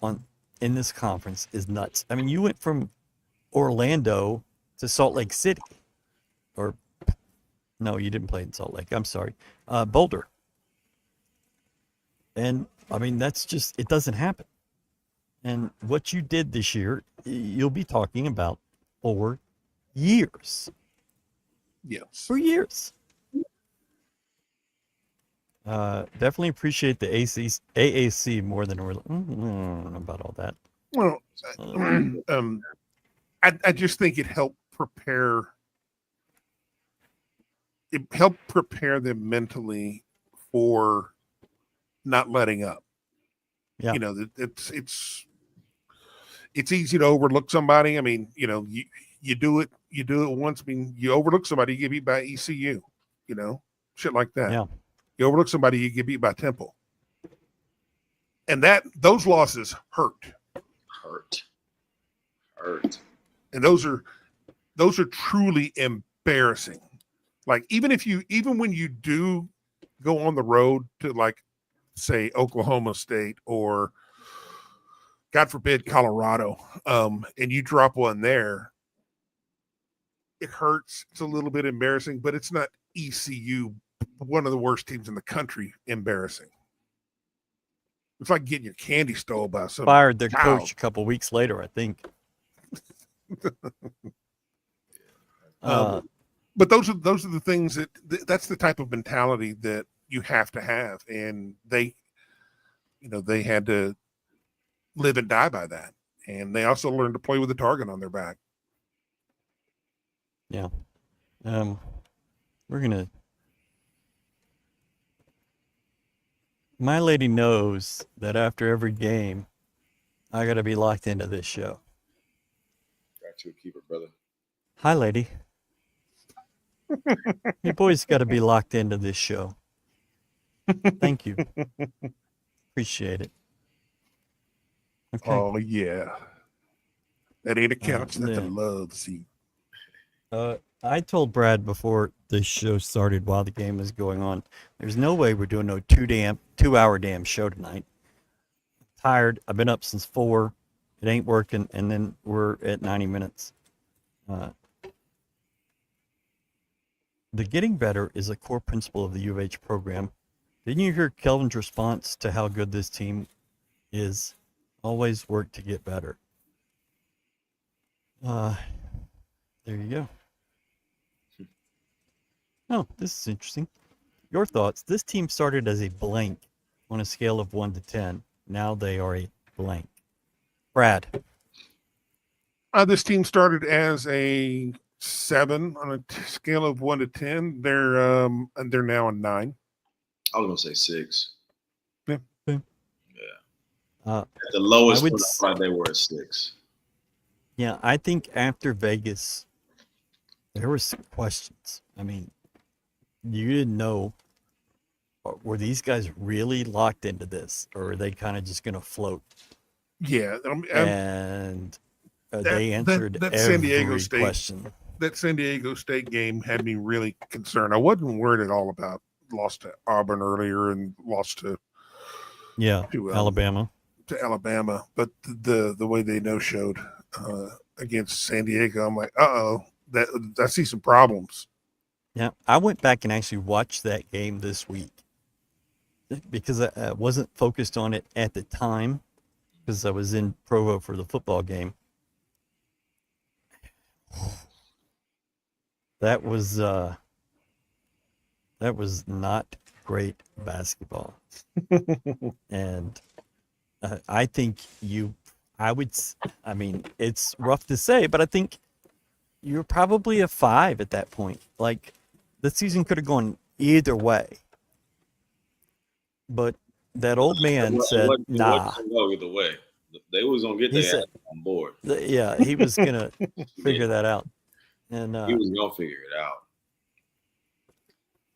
in this conference is nuts. I mean, you went from Orlando to Salt Lake City. Or, no, you didn't play in Salt Lake. I'm sorry. Boulder. And, I mean, that's just, it doesn't happen. And what you did this year, you'll be talking about for years. Yes. For years. Definitely appreciate the AAC more than I don't know about all that. Well, I just think it helped prepare them mentally for not letting up. Yeah. It's easy to overlook somebody. I mean, you do it once. I mean, you overlook somebody, you get beat by ECU, shit like that. Yeah. You overlook somebody, you get beat by Temple. And those losses hurt. And those are truly embarrassing. Like even when you do go on the road to, like, say Oklahoma State or God forbid Colorado, and you drop one there, it hurts. It's a little bit embarrassing, but it's not ECU, one of the worst teams in the country, embarrassing. It's like getting your candy stole by some Fired their child. coach a couple weeks later, I think. But those are the things that's the type of mentality that you have to have, and they had to live and die by that, and they also learned to play with a target on their back. Yeah. We're gonna. My lady knows that after every game, I gotta be locked into this show. Got you, keep it, brother. Hi, lady. You boys got to be locked into this show. Thank you. Appreciate it. Okay. Oh yeah, that ain't a couch. That's a yeah. love seat. I told Brad before the show started, while the game was going on, there's no way we're doing no 2-hour damn show tonight. I'm tired. I've been up since 4. It ain't working, and then we're at 90 minutes. The getting better is a core principle of the U of H program. Didn't you hear Kelvin's response to how good this team is? Always work to get better. There you go. Oh, this is interesting. Your thoughts. This team started as a blank on a scale of 1 to 10. Now they are a blank. Brad. This team started as a 7 on a scale of 1 to 10. They're now a 9. I was gonna say 6. Yeah. Yeah. At the lowest I would one, I thought they were at 6. Yeah, I think after Vegas, there were some questions. I mean, you didn't know, were these guys really locked into this, or are they kind of just going to float? Yeah. And they answered that every San Diego State question. That San Diego State game had me really concerned. I wasn't worried at all about lost to Auburn earlier and lost to Alabama. to Alabama, but the way they no-showed against San Diego, I'm like, that I see some problems. Yeah, I went back and actually watched that game this week because I wasn't focused on it at the time because I was in Provo for the football game. That was not great basketball. And I think I mean, it's rough to say, but I think you're probably a 5 at that point. Like, the season could have gone either way. But that old man said, nah. It wasn't go either way. They was going to get their ass on board. Yeah, he was going to figure that out. And he was going to figure it out.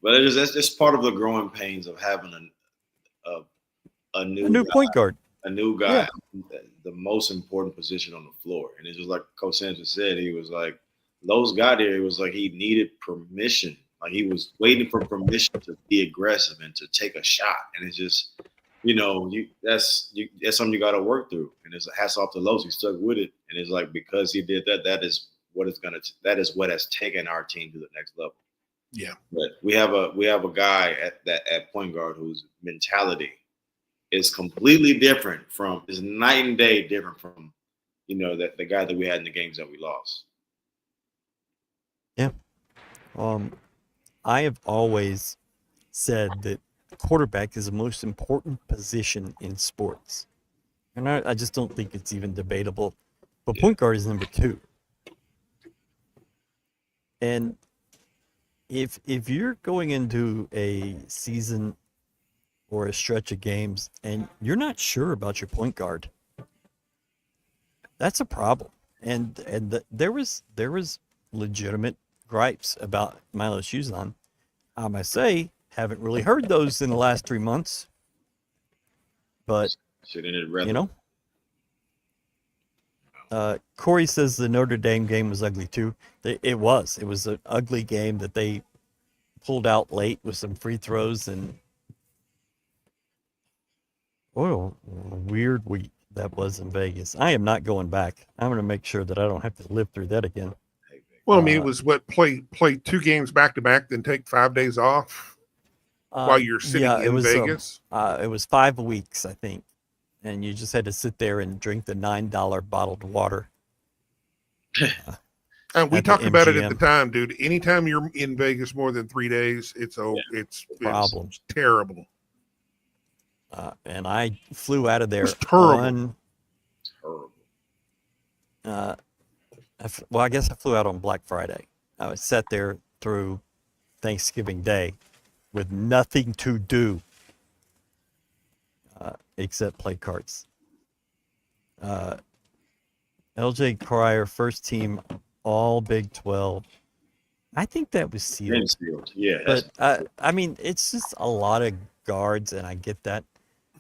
But that's just part of the growing pains of having a new point guard. A new guy, the most important position on the floor. And it's just like Coach Sanchez said, he was like, Lowe's got here, it was like he needed permission. Like he was waiting for permission to be aggressive and to take a shot. And it's just, that's something you got to work through. And it's a hats off to Lowe's. He stuck with it. And it's like, because he did that, that is what has taken our team to the next level. Yeah. But we have a guy at point guard whose mentality is completely different is night and day different from, the guy that we had in the games that we lost. Yeah. I have always said that quarterback is the most important position in sports. And I just don't think it's even debatable. But point guard is number 2. And if you're going into a season or a stretch of games and you're not sure about your point guard, that's a problem. And there was legitimate gripes about Milo Shuzan. I must say, haven't really heard those in the last 3 months. But, Corey says the Notre Dame game was ugly too. It was an ugly game that they pulled out late with some free throws and weird week that was in Vegas. I am not going back. I'm going to make sure that I don't have to live through that again. Well, I mean, it was play 2 games back to back, then take 5 days off while you're sitting in Vegas. It was 5 weeks, I think, and you just had to sit there and drink the $9 bottled water. And we talked about it at the time, dude. Anytime you're in Vegas more than 3 days, it's problem. It's terrible. And I flew out of there. Terrible. I guess I flew out on Black Friday. I was sat there through Thanksgiving Day with nothing to do except play cards. LJ Cryer, first team, all Big 12. I think that was sealed. Yeah. But, I mean, it's just a lot of guards, and I get that.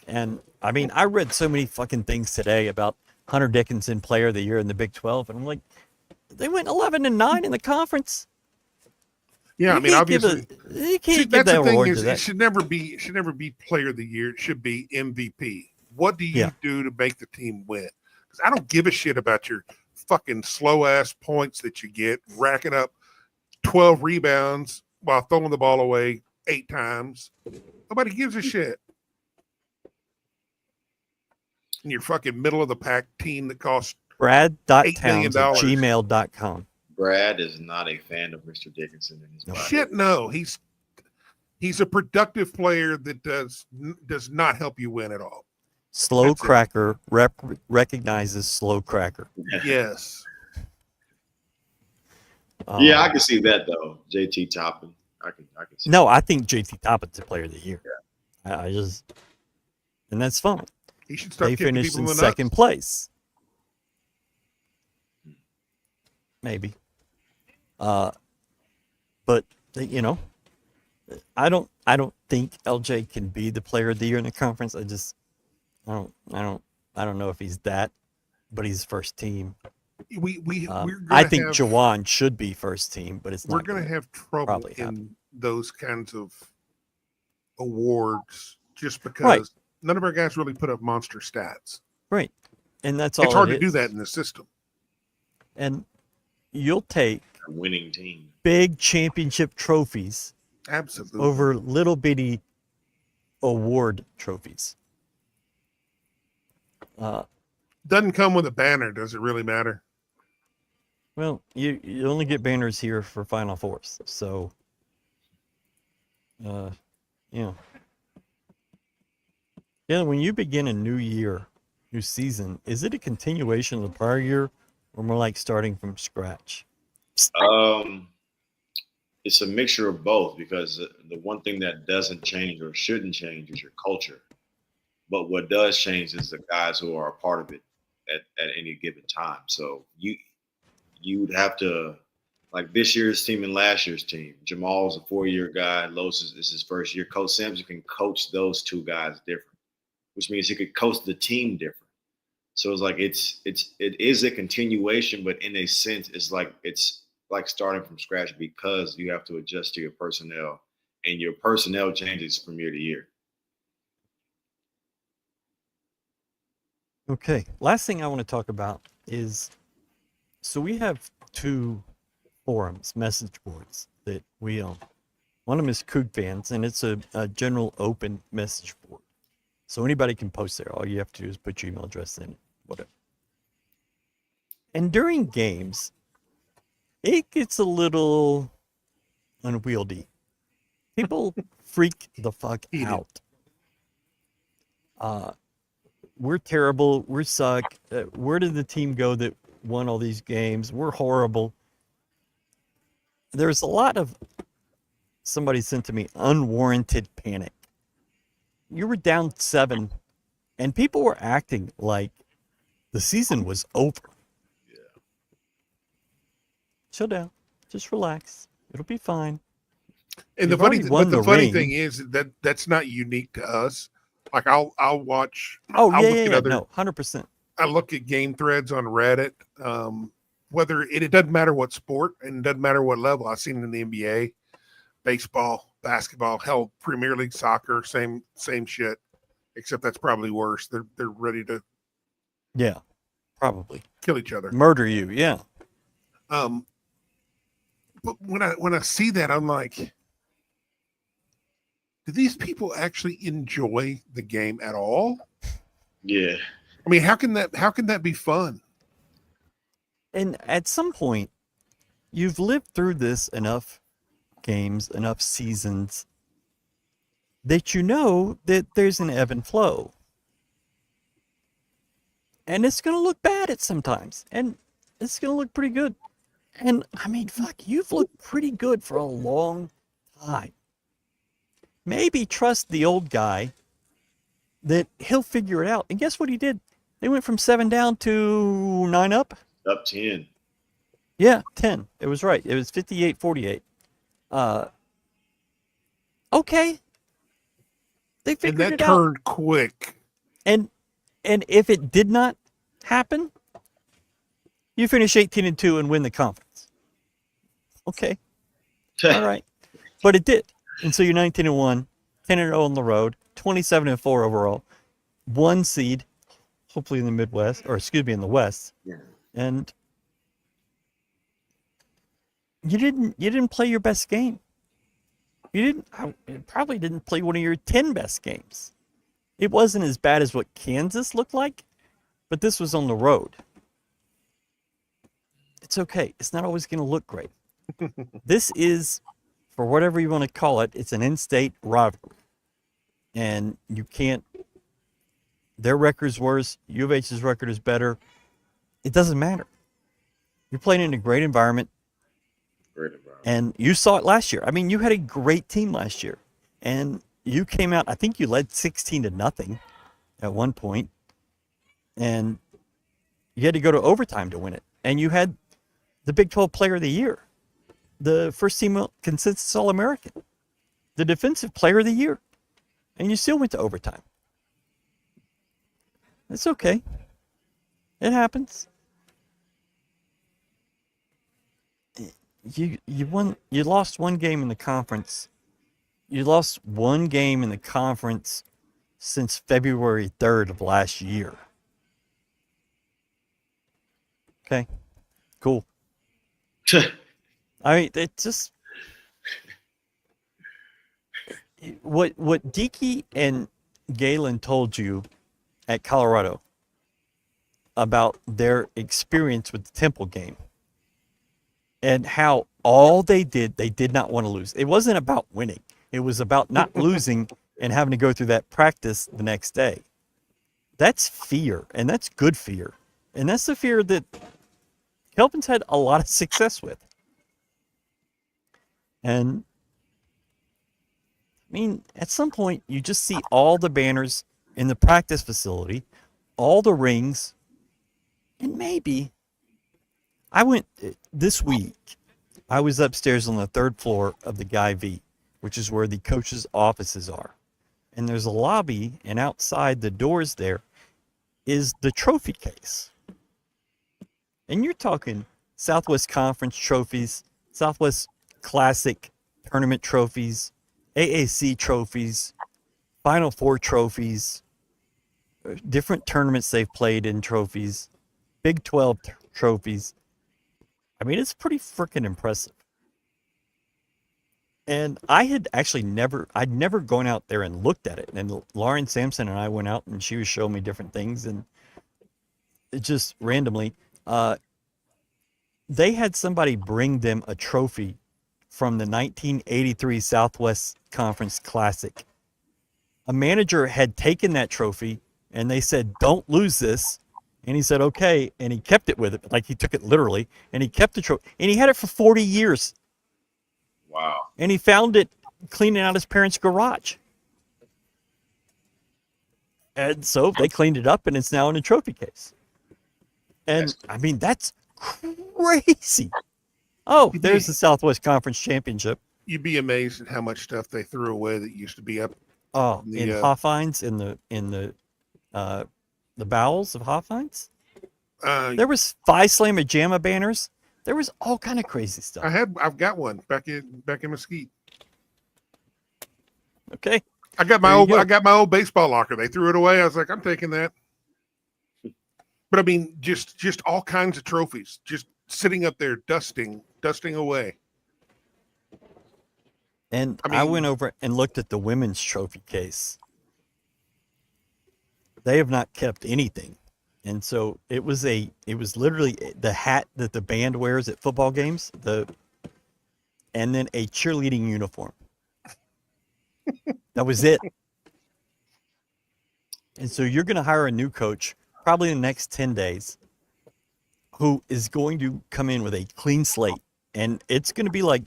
And, I mean, I read so many fucking things today about Hunter Dickinson Player of the Year in the Big 12, and I'm like, they went 11-9 in the conference. Yeah, I mean, obviously, you can't give that award to that. It should never be Player of the Year. It should be MVP. What do you do to make the team win? Because I don't give a shit about your fucking slow ass points that you get, racking up 12 rebounds while throwing the ball away 8 times. Nobody gives a shit. And your fucking middle of the pack team that costs Brad.towns@gmail.com. Brad is not a fan of Mr. Dickinson and his body. Shit, no. He's a productive player that does not help you win at all. Slow Cracker recognizes Slow Cracker. Yes. Yeah, I can see that though. JT Toppin. I can see. No, I think JT Toppin's the Player of the Year. Yeah. And that's fine. He should start. They finished in second place. Maybe. But I don't think LJ can be the Player of the Year in the conference. I don't know if he's that, but he's first team. I think Jawan should be first team, but it's not. We're going to have trouble in those kinds of awards just because none of our guys really put up monster stats. Right. And that's all It's hard it to do is. that in the system. And you'll take A winning team. big championship trophies Absolutely. over little bitty award trophies. Doesn't come with a banner. Does it really matter? Well, you only get banners here for Final Fours. So, you know. Yeah, when you begin a new year, new season, is it a continuation of the prior year or more like starting from scratch? It's a mixture of both, because the one thing that doesn't change or shouldn't change is your culture. But what does change is the guys who are a part of it at any given time. So you would have to, like this year's team and last year's team. Jamal's a 4-year guy. Los is his first year. Coach Sampson can coach those two guys different, which means he could coach the team different. So it's like it is a continuation, but in a sense, it's like starting from scratch, because you have to adjust to your personnel, and your personnel changes from year to year. Okay. Last thing I want to talk about is, so we have 2 forums, message boards that we own. One of them is Coug Fans, and it's a general open message board. So anybody can post there. All you have to do is put your email address in, whatever. And during games, it gets a little unwieldy. People freak the fuck out. We're terrible. We suck. Where did the team go that won all these games? We're horrible. There's a lot of, somebody sent to me, unwarranted panic. You were down 7, and people were acting like the season was over. Yeah. Chill down. Just relax. It'll be fine. And You've the funny, already won but the the funny ring. thing is that that's not unique to us. Like I'll watch. Oh, I'll yeah, look yeah, at yeah. other, No, 100%. I look at game threads on Reddit. Whether it doesn't matter what sport and it doesn't matter what level. I've seen it in the NBA, baseball, basketball, hell, Premier League soccer, same shit. Except that's probably worse. They're ready to Yeah, probably. kill each other. Murder you, yeah. But when I see that, I'm like, do these people actually enjoy the game at all? Yeah. I mean, how can that be fun? And at some point, you've lived through this enough games, enough seasons, that you know that there's an ebb and flow. And it's going to look bad at sometimes. And it's going to look pretty good. And, I mean, fuck, you've looked pretty good for a long time. Maybe trust the old guy that he'll figure it out. And guess what he did? They went from 7 down to 9 up. Up 10. Yeah, 10. It was right. It was 58-48. Okay. They And figured that it out. turned quick. And if it did not happen, you finish 18-2 and win the conference. Okay. All right. But it did. And so you're 19-1, 10-0 on the road, 27-4 overall, 1 seed, hopefully in the Midwest, or excuse me, in the West. Yeah. And you didn't play your best game. You probably didn't play one of your 10 best games. It wasn't as bad as what Kansas looked like, but this was on the road. It's okay. It's not always going to look great. This is, for whatever you want to call it, it's an in-state rivalry. And you can't, their record's worse, U of H's record is better. It doesn't matter. You're playing in a great environment. Great environment. And you saw it last year. I mean, you had a great team last year. And you came out, I think you led 16-0 at one point. And you had to go to overtime to win it. And you had the Big 12 Player of the Year, the first team consensus All-American, the Defensive Player of the Year. And you still went to overtime. It's okay. It happens. You lost one game in the conference. You lost one game in the conference since February 3rd of last year. Okay, cool. I mean, it just what Deaky and Galen told you at Colorado about their experience with the Temple game and how all they did not want to lose. It wasn't about winning. It was about not losing and having to go through that practice the next day. That's fear, and that's good fear. And that's the fear that Kelvin's had a lot of success with. And I mean, at some point, you just see all the banners in the practice facility, all the rings, and maybe I went this week. I was upstairs on the 3rd floor of the Guy V, which is where the coaches' offices are. And there's a lobby, and outside the doors there is the trophy case. And you're talking Southwest Conference trophies, Southwest Classic tournament trophies, AAC trophies, Final Four trophies, different tournaments they've played in trophies, Big 12 trophies. I mean, it's pretty freaking impressive. And I had actually I'd never gone out there and looked at it. And Lauren Sampson and I went out and she was showing me different things. And it just randomly, they had somebody bring them a trophy from the 1983 Southwest Conference Classic. A manager had taken that trophy and they said, "Don't lose this." And he said, "Okay." And he kept it with it. Like he took it literally and he kept the trophy and he had it for 40 years. Wow. And he found it cleaning out his parents' garage. And so they cleaned it up and it's now in a trophy case. And I mean, that's crazy. Oh, there's the Southwest Conference Championship. You'd be amazed at how much stuff they threw away that used to be up. Oh, in Hoffines, in the bowels of Hoffines. There was Phi Slamma Jamma banners. There was all kind of crazy stuff. I've got one back in Mesquite. Okay. I got my old baseball locker. They threw it away. I was like, I'm taking that. But I mean, just all kinds of trophies, just sitting up there dusting away. And I went over and looked at the women's trophy case. They have not kept anything. And so it was literally the hat that the band wears at football games, and then a cheerleading uniform. That was it. And so you're going to hire a new coach probably in the next 10 days who is going to come in with a clean slate. And it's going to be like,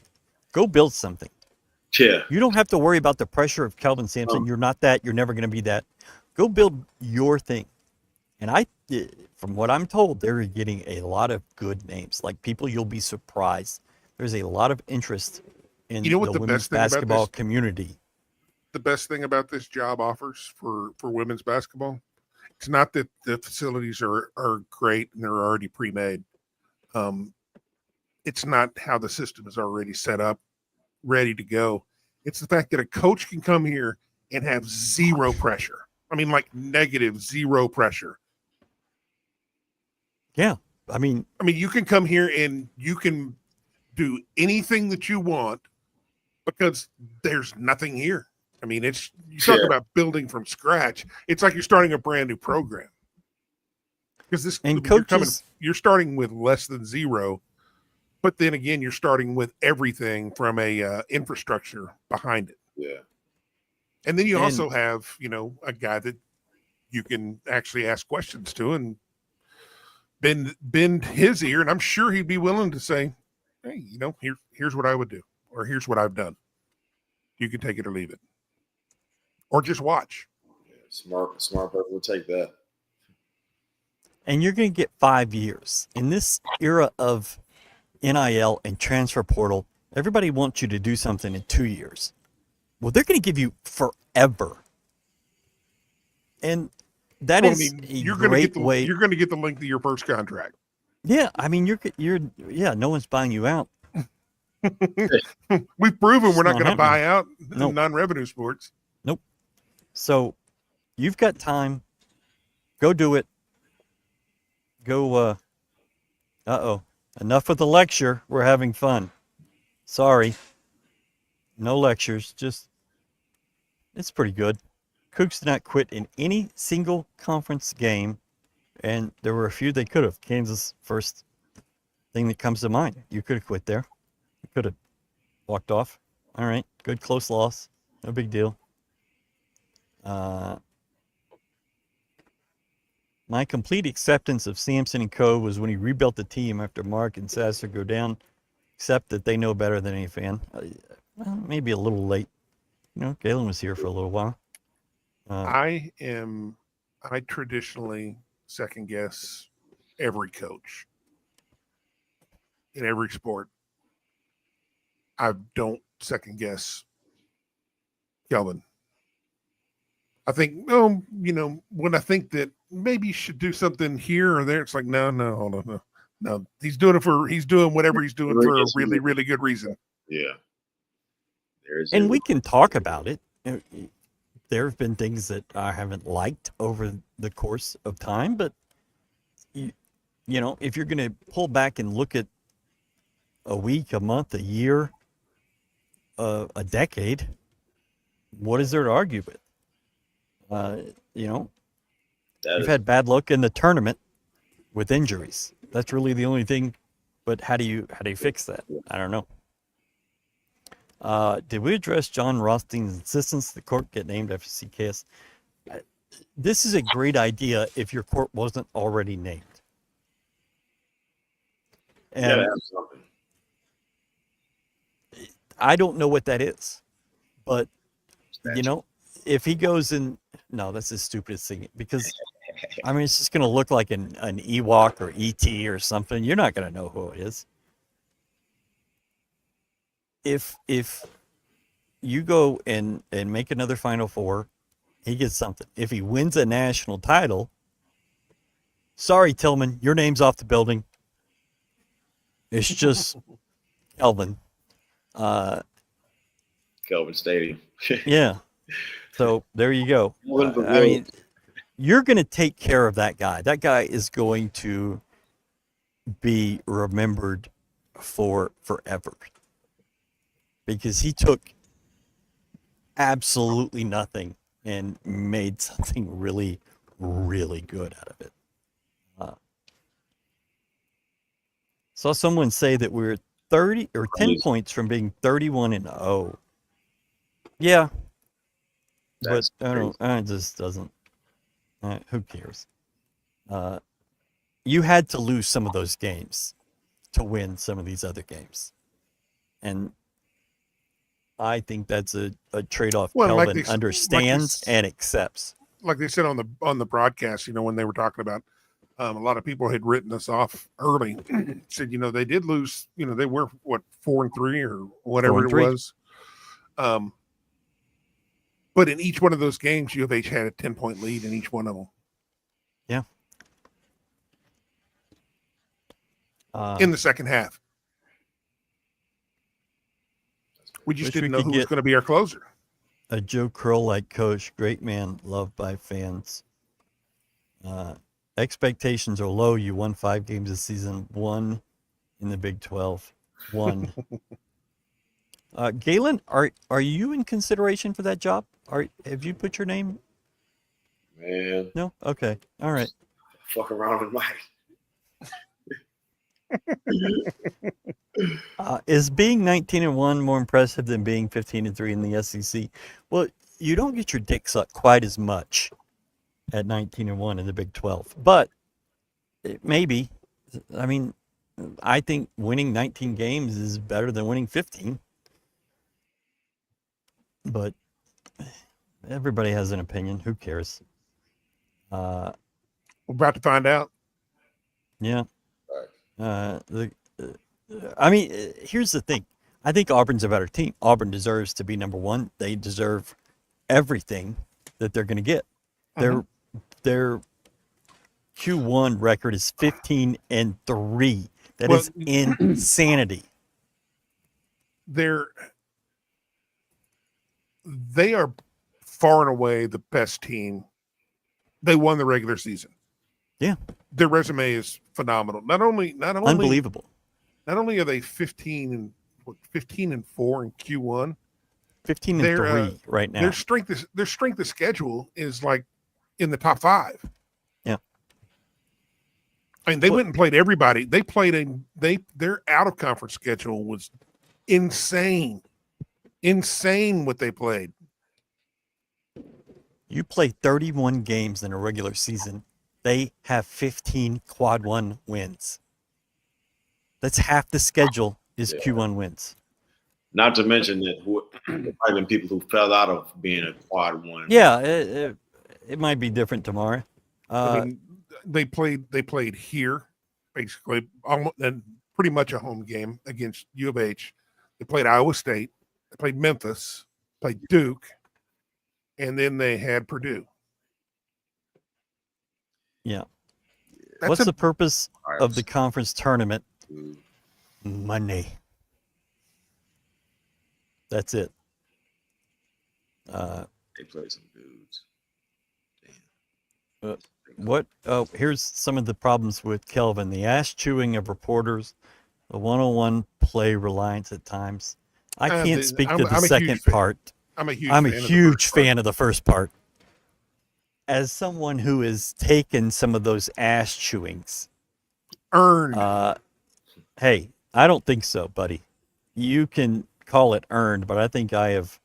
go build something. Yeah. You don't have to worry about the pressure of Kelvin Sampson. You're not that. You're never going to be that. Go build your thing. And from what I'm told, they're getting a lot of good names. Like people, you'll be surprised. There's a lot of interest in the women's basketball community. The best thing about this job offers for women's basketball, it's not that the facilities are great and they're already pre-made. It's not how the system is already set up, ready to go. It's the fact that a coach can come here and have zero pressure. I mean, like negative zero pressure. Yeah. I mean, you can come here and you can do anything that you want because there's nothing here. I mean, you talk about building from scratch. It's like you're starting a brand new program. Because you're starting with less than zero, but then again, you're starting with everything from a infrastructure behind it. Yeah. And then you also have, a guy that you can actually ask questions to and bend his ear. And I'm sure he'd be willing to say, hey, here's what I would do, or here's what I've done. You can take it or leave it. Or just watch. Yeah, smart person will take that. And you're going to get 5 years. In this era of NIL and transfer portal, everybody wants you to do something in 2 years. Well, they're going to give you forever. And that is a great way. You're going to get the length of your first contract. Yeah, I mean, no one's buying you out. We've proven we're not going to buy out non-revenue sports. Nope. So you've got time. Go do it. Go Uh-oh. Enough with the lecture. We're having fun. Sorry. No lectures. Just, it's pretty good. Cougs did not quit in any single conference game, and there were a few they could have. Kansas, first thing that comes to mind. You could have quit there. You could have walked off. All right. Good close loss. No big deal. My complete acceptance of Sampson and Co. was when he rebuilt the team after Mark and Sasser go down, except that they know better than any fan. Well, maybe a little late. You know, Galen was here for a little while. I traditionally second guess every coach in every sport. I don't second guess Kelvin. I think, when I think that maybe you should do something here or there, it's like, no, hold on, no. He's doing whatever he's doing for a really, really good reason. Yeah. And we can talk about it. There have been things that I haven't liked over the course of time, but you know, if you're going to pull back and look at a week, a month, a year, a decade, what is there to argue with? You've had bad luck in the tournament with injuries. That's really the only thing. But how do you fix that? I don't know. Did we address John Rothstein's insistence the court get named after CKS? This is a great idea if your court wasn't already named. And I don't know what that is, but if he goes in, no, that's the stupidest thing, because I mean, it's just going to look like an Ewok or ET or something. You're not going to know who it is. If you go and make another Final Four, he gets something. If he wins a national title, sorry, Tillman, your name's off the building. It's just Kelvin. Kelvin Stadium. Yeah. So there you go. I mean, you're going to take care of that guy. That guy is going to be remembered for forever because he took absolutely nothing and made something really, really good out of it. Saw someone say that we're 30 or 10 points from being 31-0. Yeah. But I don't. It just doesn't. Who cares? You had to lose some of those games to win some of these other games, and I think that's a trade-off Kelvin understands and accepts. Like they said on the broadcast, when they were talking about a lot of people had written us off early, said they did lose. They were 4-3 or whatever it was. But in each one of those games, U of H had a 10-point lead in each one of them. Yeah. In the second half. We just didn't know who was going to be our closer. A Joe Curl-like coach, great man, loved by fans. Expectations are low. You won 5 games this season, 1 in the Big 12. 1. Galen, are you in consideration for that job? Have you put your name? Man. No? Okay. All right. Fuck around with Mike. Is being 19-1 more impressive than being 15-3 in the SEC? Well, you don't get your dick sucked quite as much at 19-1 in the Big 12, but maybe. I mean, I think winning 19 games is better than winning 15. But everybody has an opinion. Who cares? We're about to find out. Yeah. I mean, here's the thing. I think Auburn's a better team. Auburn deserves to be number 1. They deserve everything that they're going to get. Their Q1 record is 15-3. That is insanity. They are far and away the best team. They won the regular season. Yeah. their resume is phenomenal. Not only Unbelievable. Not only are they 15 and 4 in Q1, 15 and 3 right now. Their strength of schedule is like in the top 5. Yeah. I mean, they went and played everybody. They played their out of conference schedule was insane. Insane what they played. You play 31 games in a regular season. They have 15 quad 1 wins. That's half the schedule is Q1 wins. Not to mention that there might have been people who fell out of being a quad 1. Yeah, it might be different tomorrow. I mean, they played here, basically, and pretty much a home game against U of H. They played Iowa State. They played Memphis. Played Duke, and then they had Purdue. Yeah. What's the purpose of the conference tournament? Money. That's it. They played some dudes. Here's some of the problems with Kelvin. The ass chewing of reporters, the one-on-one play reliance at times. I can't speak to the second part. I'm a huge fan of the first part. As someone who has taken some of those ass chewings. Earned. Hey, I don't think so, buddy. You can call it earned, but I think I have.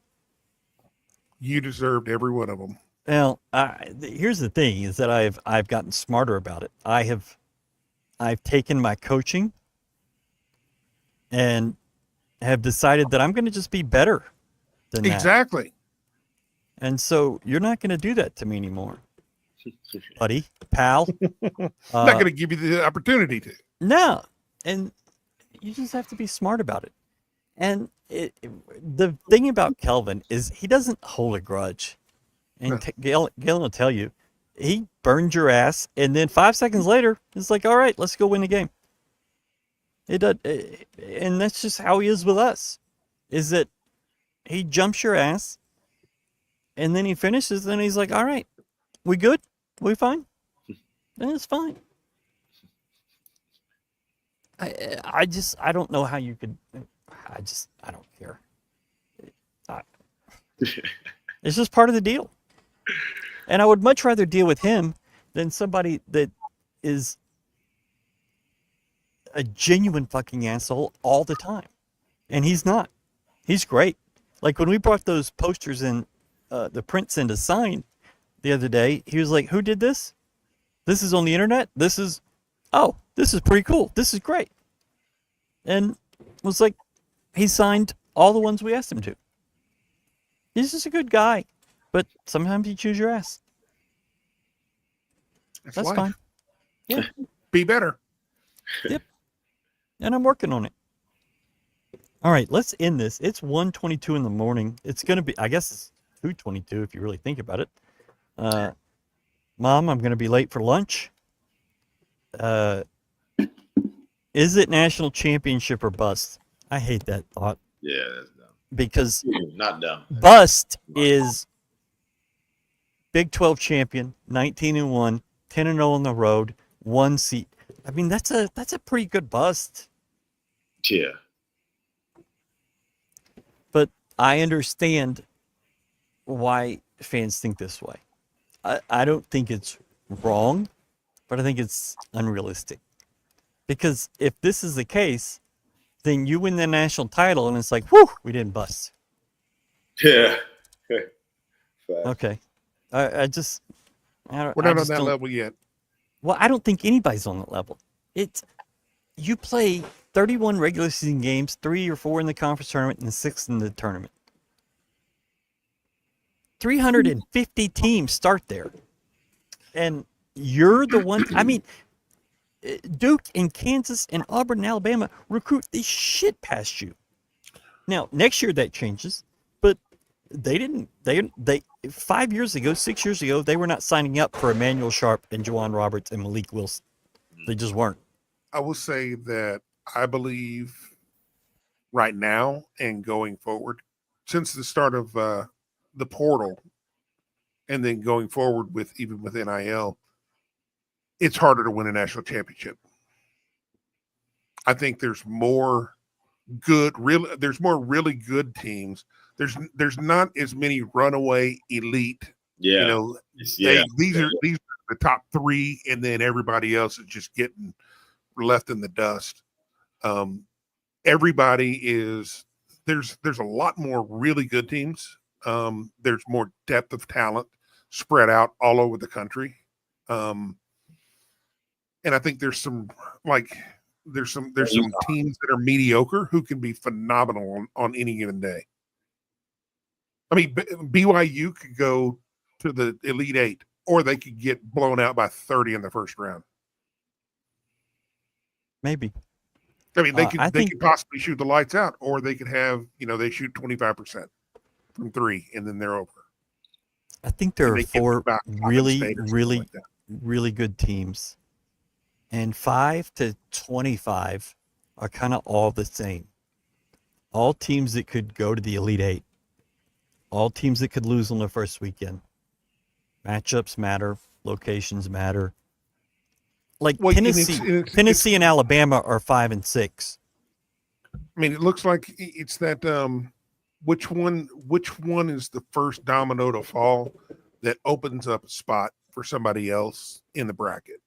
You deserved every one of them. Well, here's the thing: is that I've gotten smarter about it. I've taken my coaching and have decided that I'm going to just be better than that. Exactly. And so you're not going to do that to me anymore, buddy, pal. Not going to give you the opportunity to. No, and you just have to be smart about it. And the thing about Kelvin is he doesn't hold a grudge. And Galen will tell you, he burned your ass, and then 5 seconds later, it's like, all right, let's go win the game. And that's just how he is with us, is that he jumps your ass, and then he finishes, and he's like, all right, we good? We fine? Then it's fine. I don't know how you could, I don't care. It's just part of the deal. And I would much rather deal with him than somebody that is a genuine fucking asshole all the time. And he's not. He's great. Like when we brought those posters in, the prints in to sign the other day, he was like, who did this? This is on the internet? This is pretty cool. This is great. And it was like, he signed all the ones we asked him to. He's just a good guy. But sometimes you choose your ass. That's life. Fine. Yeah. Be better. Yep. And I'm working on it. All right, let's end this. It's 1:22 in the morning. It's going to be, I guess it's 2:22 if you really think about it. Mom, I'm going to be late for lunch. Is it national championship or bust? I hate that thought. Yeah, that's dumb. Because not dumb. Bust is Big 12 champion, 19-1, 10-0 on the road, 1 seat. I mean, that's a pretty good bust. Yeah. But I understand why fans think this way. I don't think it's wrong, but I think it's unrealistic. Because if this is the case, then you win the national title and it's like, whew, we didn't bust. Yeah. Okay. We're not on that level yet. Well, I don't think anybody's on that level. You play 31 regular season games, 3 or 4 in the conference tournament, and 6 in the tournament. 350 teams start there. And you're the one, I mean, Duke and Kansas and Auburn and Alabama recruit the shit past you. Now, next year that changes, but they 5 years ago, 6 years ago, they were not signing up for Emmanuel Sharp and Juwan Roberts and Malik Wilson. They just weren't. I will say that I believe right now and going forward, since the start of the portal and then going forward with even with NIL, it's harder to win a national championship. I think there's more there's more really good teams. There's not as many runaway elite. Yeah. These are the top 3, and then everybody else is just getting left in the dust. Everybody is there's a lot more really good teams. There's more depth of talent spread out all over the country. And I think there's some teams that are mediocre who can be phenomenal on any given day. I mean, BYU could go to the Elite 8, or they could get blown out by 30 in the first round. Maybe. I mean, they could possibly shoot the lights out, or they could have, they shoot 25% from 3, and then they're over. I think there are 4 really, really, like that. really good teams, and 5 to 25 are kind of all the same. All teams that could go to the Elite 8. All teams that could lose on the first weekend. Matchups matter. Locations matter. Like Tennessee and Alabama are 5 and 6. I mean, it looks like it's that which one is the first domino to fall that opens up a spot for somebody else in the bracket.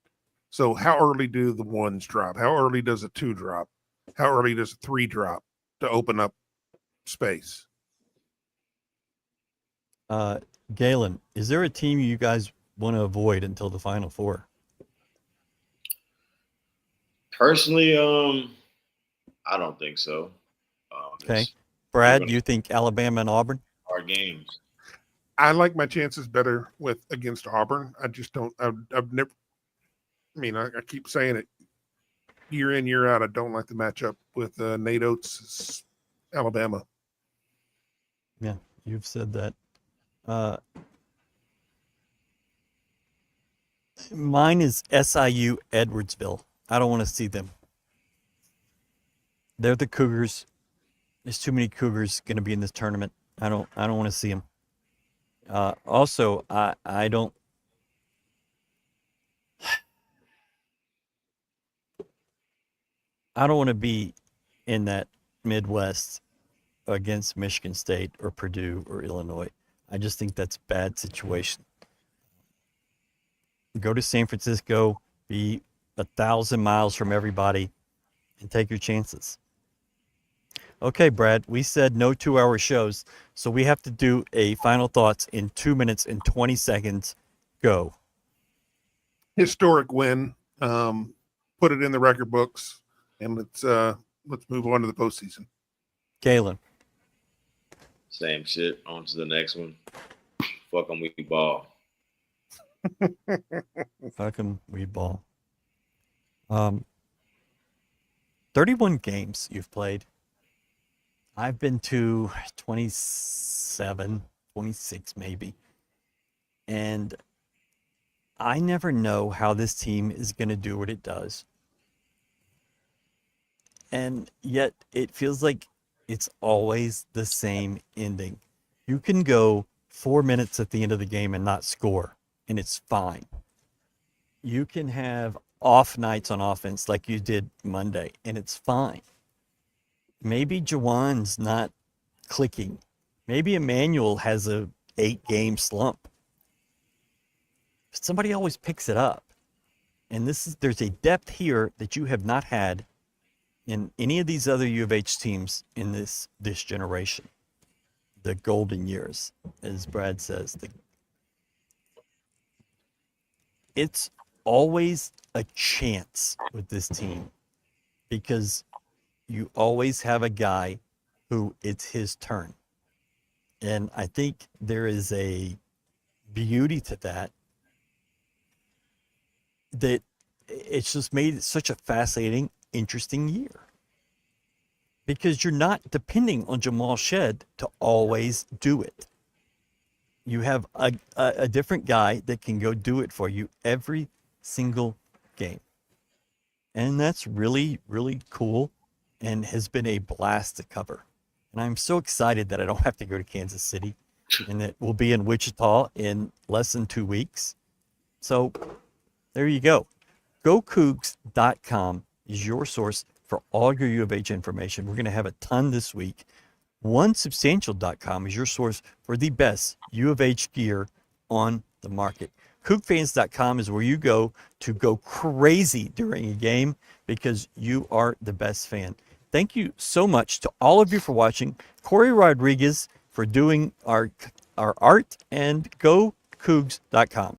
So how early do the 1s drop? How early does a 2 drop? How early does a 3 drop to open up space? Galen, is there a team you guys want to avoid until the Final Four? Personally, I don't think so. Okay. Brad, you think Alabama and Auburn? Our games. I like my chances better against Auburn. I just don't. I've never. I mean, I keep saying it year in, year out. I don't like the matchup with Nate Oates' Alabama. Yeah, you've said that. Mine is SIU Edwardsville. I don't want to see them. They're the Cougars. There's too many Cougars going to be in this tournament. I don't want to see them. Also, I don't. I don't want to be in that Midwest against Michigan State or Purdue or Illinois. I just think that's a bad situation. Go to San Francisco, be 1,000 miles from everybody, and take your chances. Okay, Brad, we said no 2-hour shows, so we have to do a final thoughts in 2 minutes and 20 seconds. Go. Historic win. Put it in the record books, and let's move on to the postseason. Galen. Same shit. On to the next one. Fuck 'em, we ball. Fuck 'em, we ball. 31 games you've played. I've been to 27, 26 maybe. And I never know how this team is going to do what it does. And yet it feels like it's always the same ending. You can go 4 minutes at the end of the game and not score, and it's fine. You can have off nights on offense like you did Monday, and it's fine. Maybe Jawan's not clicking. Maybe Emmanuel has a 8-game slump. But somebody always picks it up. And there's a depth here that you have not had in any of these other U of H teams in this generation. The golden years, as Brad says. It's always a chance with this team because you always have a guy who it's his turn. And I think there is a beauty to that it's just made it such a fascinating, interesting year. Because you're not depending on Jamal Shed to always do it. You have a different guy that can go do it for you every single game. And that's really, really cool and has been a blast to cover. And I'm so excited that I don't have to go to Kansas City and that we'll be in Wichita in less than 2 weeks. So there you go. GoCoogs.com is your source for all your U of H information. We're going to have a ton this week. OneSubstantial.com is your source for the best U of H gear on the market. CougFans.com is where you go to go crazy during a game because you are the best fan. Thank you so much to all of you for watching. Corey Rodriguez for doing our art, and GoCoogs.com.